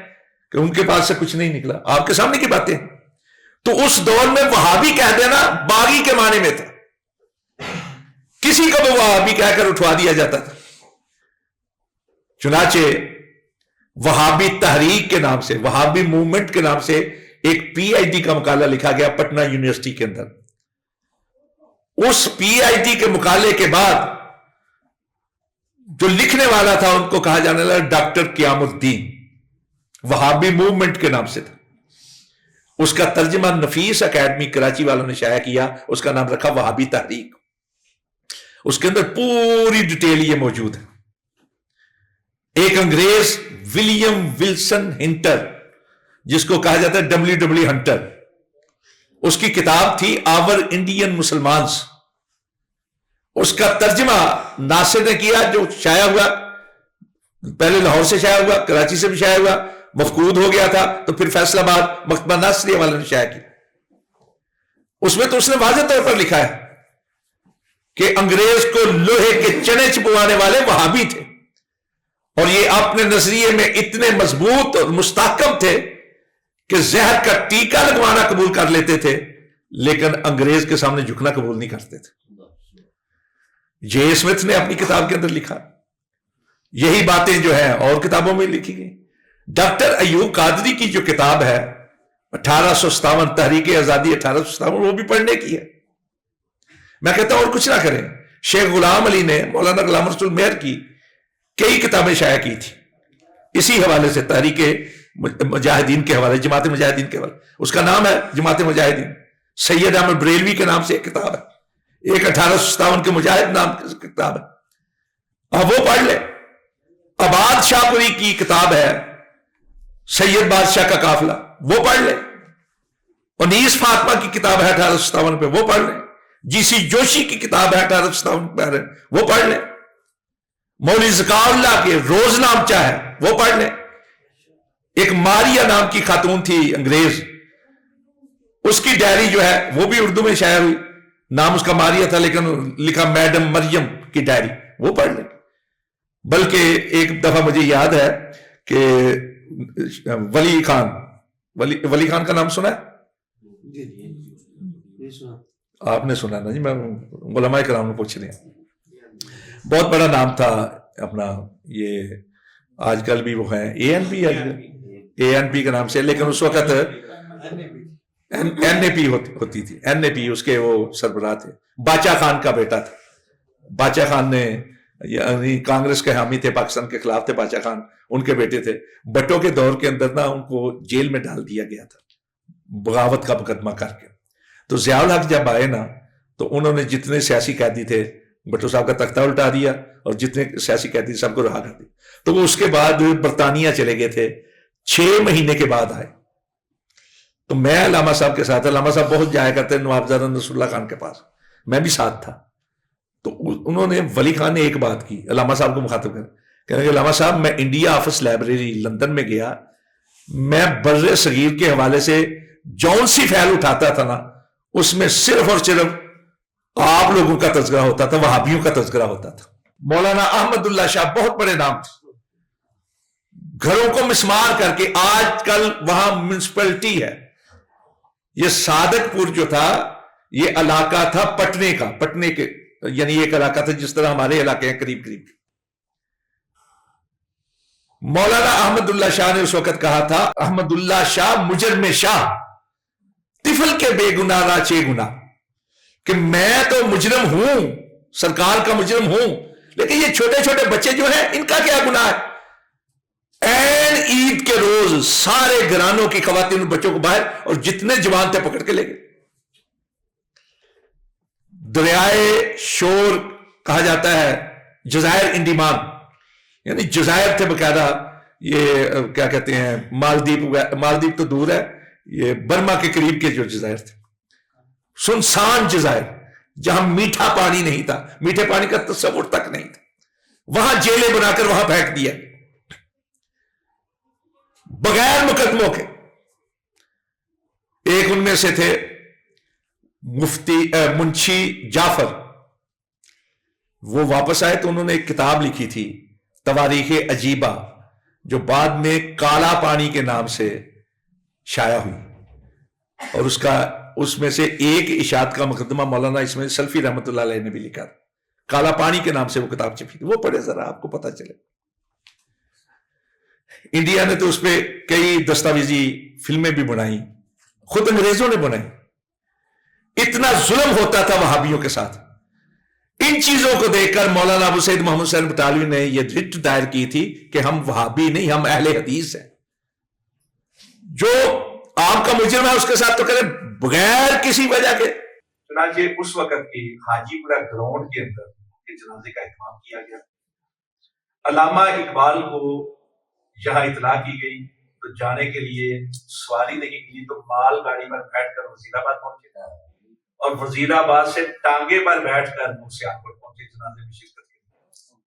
کہ ان کے پاس سے کچھ نہیں نکلا، آپ کے سامنے کی باتیں۔ تو اس دور میں وہابی کہہ دینا باغی کے معنی میں تھا، کسی کو بھی وہابی کہہ کر اٹھوا دیا جاتا تھا۔ چنانچہ وہابی تحریک کے نام سے، وہابی موومنٹ کے نام سے ایک پی ایچ ڈی کا مقالہ لکھا گیا پٹنہ یونیورسٹی کے اندر۔ اس پی ایچ ڈی کے مقالے کے بعد جو لکھنے والا تھا ان کو کہا جانے لگا ڈاکٹر قیام الدین، وہابی موومنٹ کے نام سے تھا۔ اس کا ترجمہ نفیس اکیڈمی کراچی والوں نے شائع کیا، اس کا نام رکھا وہابی تحریک۔ اس کے اندر پوری ڈیٹیل یہ موجود ہے۔ ایک انگریز ولیم ولسن ہنٹر، جس کو کہا جاتا ہے WW ہنٹر، اس کی کتاب تھی آور انڈین مسلمانز، اس کا ترجمہ ناصر نے کیا، جو شائع ہوا، پہلے لاہور سے شائع ہوا، کراچی سے بھی شائع ہوا، مفقود ہو گیا تھا، تو پھر فیصل آباد مکتبہ ناصریہ والوں نے شائع کی۔ اس میں تو اس نے واضح طور پر لکھا ہے کہ انگریز کو لوہے کے چنے چبوانے والے وہابی تھے، اور یہ اپنے نظریے میں اتنے مضبوط اور مستحکم تھے کہ زہر کا ٹیکہ لگوانا قبول کر لیتے تھے، لیکن انگریز کے سامنے جھکنا قبول نہیں کرتے تھے۔ جے اسمتھ نے اپنی کتاب کے اندر لکھا، یہی باتیں جو ہیں اور کتابوں میں لکھی گئی۔ ڈاکٹر ایوب قادری کی جو کتاب ہے 1857 تحریک آزادی 1857، وہ بھی پڑھنے کی ہے۔ میں کہتا ہوں اور کچھ نہ کریں۔ شیخ غلام علی نے مولانا غلام رسول مہر کی کئی کتابیں شائع کی تھی اسی حوالے سے، تحریک مجاہدین کے حوالے، جماعت مجاہدین کے حوالے، اس کا نام ہے جماعت مجاہدین. سید احمد بریلوی کے نام سے ایک کتاب ہے، ایک 1857 کے مجاہد نام کی کتاب ہے، اب وہ پڑھ لیں. آباد شاہ پوری کی کتاب ہے سید بادشاہ کا قافلہ، وہ پڑھ لیں. انیس فاطمہ کی کتاب ہے 1857 پہ، وہ پڑھ لیں. جی سی جوشی کی کتاب ہے 1857 پہ، وہ پڑھ لیں. مولوی ذکاء اللہ کے روز نامچہ ہے، وہ پڑھ لیں. ایک ماریا نام کی خاتون تھی انگریز، اس کی ڈائری جو ہے وہ بھی اردو میں شائع ہوئی، نام اس کا ماریا تھا لیکن لکھا میڈم مریم کی ڈائری، وہ پڑھ لیں. بلکہ ایک دفعہ مجھے یاد ہے کہ ولی خان کا نام سنا ہے؟ آپ نے سنا نا جی، میں علماء کرام نے پوچھ رہے ہیں. بہت بڑا نام تھا اپنا، یہ آج کل بھی وہ ہیں اے این پی کے نام سے، لیکن اس وقت این اے پی ہوتی تھی. این اے پی اس کے وہ سربراہ تھے، باچا خان کا بیٹا تھا. باچا خان نے یعنی کانگریس کے حامی تھے، پاکستان کے خلاف تھے باچا خان، ان کے بیٹے تھے. بٹوں کے دور کے اندر نا ان کو جیل میں ڈال دیا گیا تھا بغاوت کا مقدمہ کر کے. تو ضیاء الحق جب آئے نا تو انہوں نے جتنے سیاسی قیدی تھے بھٹو صاحب کا تختہ الٹا دیا، اور جتنے سیاسی قیدی سب کو رہا کر دیا. تو وہ اس کے بعد برطانیہ چلے گئے تھے، 6 مہینے کے بعد آئے. تو میں علامہ صاحب کے ساتھ، علامہ صاحب بہت جایا کرتے نوابزادہ نصر اللہ خان کے پاس، میں بھی ساتھ تھا. تو انہوں نے، ولی خان نے ایک بات کی علامہ صاحب کو مخاطب کر، کہنے کہ علامہ صاحب میں انڈیا آفس لائبریری لندن میں گیا، میں بر صغیر کے حوالے سے جون سی فائل اٹھاتا تھا نا، اس میں صرف اور صرف آپ لوگوں کا تذکرہ ہوتا تھا، وہابیوں کا تذکرہ ہوتا تھا. مولانا احمد اللہ شاہ بہت بڑے نام تھے، گھروں کو مسمار کر کے. آج کل وہاں میونسپلٹی ہے. یہ صادق پور جو تھا یہ علاقہ تھا پٹنے کا، پٹنے کے یعنی ایک علاقہ تھا جس طرح ہمارے علاقے ہیں قریب قریب. مولانا احمد اللہ شاہ نے اس وقت کہا تھا، احمد اللہ شاہ مجرم شاہ، طفل کے بے گناہ راچے گناہ، کہ میں تو مجرم ہوں، سرکار کا مجرم ہوں، لیکن یہ چھوٹے چھوٹے بچے جو ہیں ان کا کیا گناہ ہے. این عید کے روز سارے گھرانوں کی خواتین بچوں کو باہر، اور جتنے جوان تھے پکڑ کے لے گئے. دریائے شور کہا جاتا ہے جزائر انڈیمان، یعنی جزائر تھے باقاعدہ. یہ کیا کہتے ہیں، مالدیپ تو دور ہے، یہ برما کے قریب کے جو جزائر تھے، سنسان جزائر جہاں میٹھا پانی نہیں تھا، میٹھے پانی کا تصور تک نہیں تھا، وہاں جیلیں بنا کر وہاں پھینک دیا بغیر مقدموں کے. ایک ان میں سے تھے منشی جعفر، وہ واپس آئے تو انہوں نے ایک کتاب لکھی تھی تواریخ عجیبہ، جو بعد میں کالا پانی کے نام سے شائع ہوئی. اور اس میں سے ایک اشاعت کا مقدمہ مولانا اسماعیل سلفی رحمۃ اللہ علیہ نے بھی لکھا تھا، کالا پانی کے نام سے وہ کتاب چھپی تھی. وہ پڑھے ذرا، آپ کو پتہ چلے. انڈیا نے تو اس پہ کئی دستاویزی فلمیں بھی بنائی، خود انگریزوں نے بنائی. اتنا ظلم ہوتا تھا وہابیوں کے ساتھ. ان چیزوں کو دیکھ کر مولانا ابو سعید محمد حسین بٹالوی نے یہ رٹ دائر کی تھی کہ ہم وہابی نہیں، ہم اہل حدیث ہیں. جو آپ کا مجرم ہے اس کے ساتھ تو کریں بغیر کسی وجہ کے. چنانچہ اس وقت کی حاجی پورہ گراؤنڈ کے اندر جنازے کا اہتمام کیا گیا. علامہ اقبال کو یہاں اطلاع کی گئی تو جانے کے لیے سواری نہیں ملی، تو مال گاڑی پر بیٹھ کر وزیر آباد پہنچے، اور وزیر آباد سے ٹانگے پر بیٹھ کر سیالکوٹ پہنچے جنازے میں شرکت کے لیے.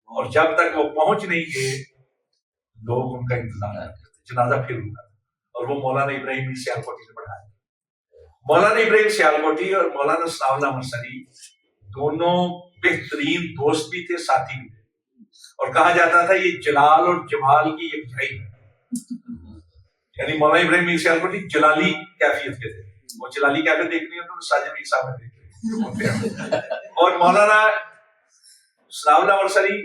اور جب تک وہ پہنچ نہیں گئے لوگ ان کا انتظار کرتے تھے. جنازہ پھر ہوا اور وہ مولانا ابراہیم سیالکوٹی نے پڑھایا. مولانا ابراہیم سیالکوٹی اور مولانا ثناء اللہ مرسلی دونوں بہترین دوست بھی تھے، ساتھی بھی تھے. اور کہا جاتا تھا یہ جلال اور جمال کی یکجائی ہے. یعنی مولانا ابراہیم سیالکوٹی جلالی کیفیت کے تھے. وہ جلالی کیفیت دیکھنی ہے تو ساجد علی صاحب نے دیکھنی. اور مولانا ثناء اللہ مرسلی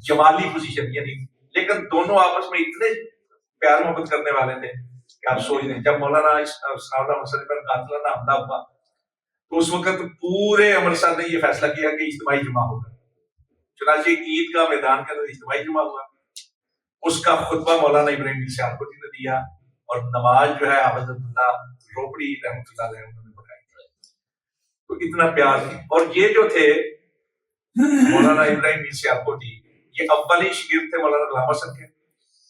جمالی پوزیشن، یعنی لیکن دونوں آپس میں اتنے پیار محبت کرنے والے تھے کہ آپ سوچ لیں. جب مولانا ثناء اللہ مرسلی پر قاتلانہ حملہ ہوا تو اس وقت پورے امرتسر نے یہ فیصلہ کیا کہ اجتماعی جمع ہوگا. چنانچہ عید کا میدان کے اندر اجتماعی جمع ہوا. اس کا خطبہ مولانا ابراہیم سیالکوٹی نے دیا. اور نماز جو ہے حافظ عبداللہ روپڑی رحمۃ اللہ علیہ انہوں نے پڑھائی. تو اتنا پیار. اور یہ جو تھے مولانا ابراہیم میر سیالکوٹی، یہ اولی شاگرد تھے مولانا غلام حسن کے،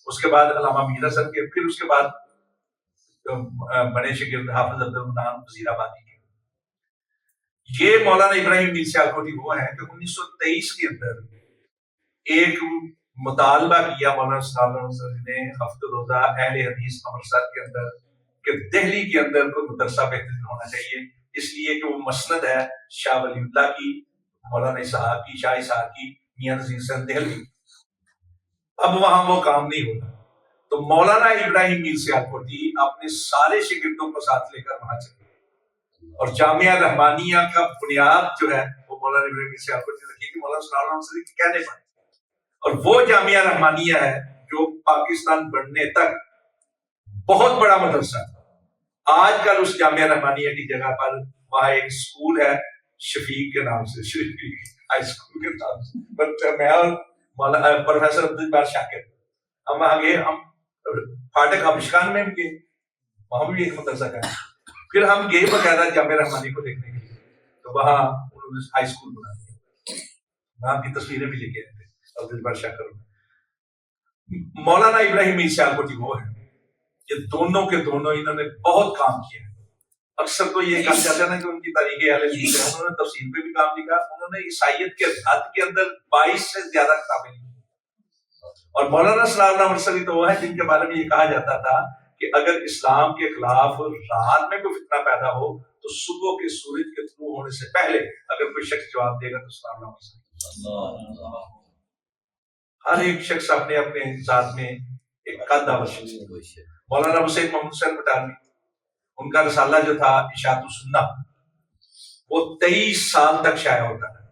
اس کے بعد علامہ میر حسن کے، پھر اس کے بعد بڑے شاگرد حافظ عبد المنان وزیر آبادی کے. یہ مولانا ابراہیم میر سیالکوٹی وہ ہیں کہ 1923 کے اندر ایک مطالبہ کیا مولانا صلی اللہ علیہ وسلم نے ہفتہ روزہ اہل حدیث امرتسر کے اندر کہ دہلی کے اندر کوئی مدرسہ بہترین ہونا چاہیے، اس لیے کہ وہ مسند ہے شاہ ولی اللہ کی، مولانا اسحاق کی، شاہ اسحاق کی، میاں نذیر حسین دہلوی. اب وہاں وہ کام نہیں ہوتا تو مولانا ابراہیم میر سیالکوٹی اپنے سارے شاگردوں کو ساتھ لے کر وہاں چلے، اور جامعہ رحمانیہ کا بنیاد جو ہے وہ مولانا ابراہیم میر سیالکوٹی نے رکھی تھی مولانا صلی اللہ علیہ وسلم کے کہنے پر. اور وہ جامعہ رحمانیہ ہے جو پاکستان بننے تک بہت بڑا مدرسہ ہے. آج کل اس جامعہ رحمانیہ کی جگہ پر وہاں ایک اسکول ہے شفیق کے نام سے، شفیق ہائی اسکول کے نام سے. میں اور پروفیسر عبدالبار شاکر ہم وہاں گئے، ہم فاٹق آبشخان میں بھی گئے، وہاں بھی ایک مدرسہ کا ہے. پھر ہم گئے باقاعدہ جامعہ رحمانی کو دیکھنے کے لیے، تو وہاں انہوں نے ہائی اسکول بنا دیا، وہاں کی تصویریں بھی لے کے آئے تھے عبدالبار شاکر. مولانا ابراہیم میر سیالکوٹی وہ ہیں، یہ دونوں کے دونوں انہوں نے بہت کام کیا. اکثر تو یہ کہا جاتا ہے نا کہ ان کی تاریخ اہل حدیث ہے، انہوں نے تفسیر پہ بھی کام لکھا، انہوں نے عیسائیت کے حد کے اندر 22 سے زیادہ کتابیں لکھی. اور مولانا صلی اللہ علیہ وسلم تو وہ ہیں جن کے بارے میں یہ کہا جاتا تھا کہ اگر اسلام کے خلاف رات میں کوئی فتنہ پیدا ہو تو صبح کے سورج کے طلوع ہونے سے پہلے اگر کوئی شخص جواب دے گا تو صلی اللہ علیہ وسلم. ہر ایک شخص اپنے اپنے ذات میں ایک قدہ وشی. مولانا حسین محمود حسین بٹالوی، ان کا رسالہ جو تھا اشاعت السنہ، وہ 23 سال تک شائع ہوتا تھا،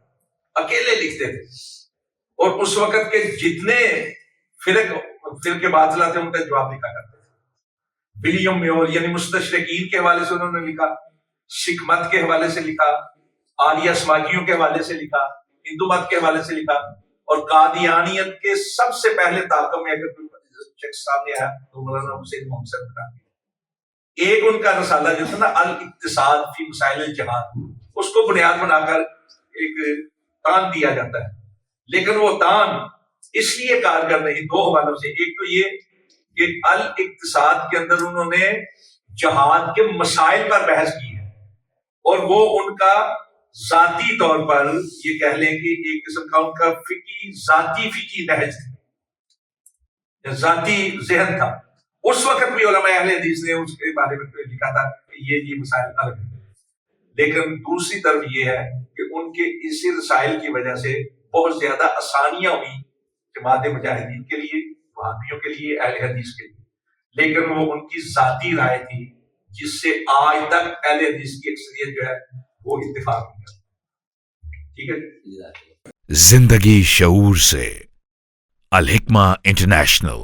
اکیلے لکھتے تھے. اور اس وقت کے جتنے فرقے باطلہ تھے ان کا جواب لکھا کرتے تھے. ولیم میور یعنی مستشرقین کے حوالے سے انہوں نے لکھا، سکھ مت کے حوالے سے لکھا، آریہ سماجیوں کے حوالے سے لکھا، ہندو مت کے حوالے سے لکھا. اور قادیانیت کے سب سے پہلے طاقم میں اگر کوئی شخص سامنے آیا تو مولانا حسین محمود حسین بٹالوی. ایک ان کا رسالہ جو تھا نا الاقتصاد فی مسائل الجہاد، اس کو بنیاد بنا کر ایک تان دیا جاتا ہے، لیکن وہ تان اس لیے کارگر نہیں دو حوالوں سے. ایک تو یہ کہ الاقتصاد کے اندر انہوں نے جہاد کے مسائل پر بحث کی ہے، اور وہ ان کا ذاتی طور پر یہ کہہ لیں کہ ایک قسم کا ان کا ذاتی فقہی نہج تھا، ذاتی ذہن تھا. اس وقت بھی علماء اہل حدیث نے اس کے بارے میں لکھا تھا کہ یہ مسائل الگ ہیں. لیکن دوسری طرف یہ ہے کہ ان کے اسی رسائل کی وجہ سے بہت زیادہ آسانیاں ہوئی جماعت مجاہدین کے لیے، وہابیوں کے لیے، اہل حدیث کے لیے. لیکن وہ ان کی ذاتی رائے تھی جس سے آج تک اہل حدیث کی اکثریت جو ہے وہ اتفاق ہو. ٹھیک ہے. زندگی شعور سے، الحکمہ انٹرنیشنل.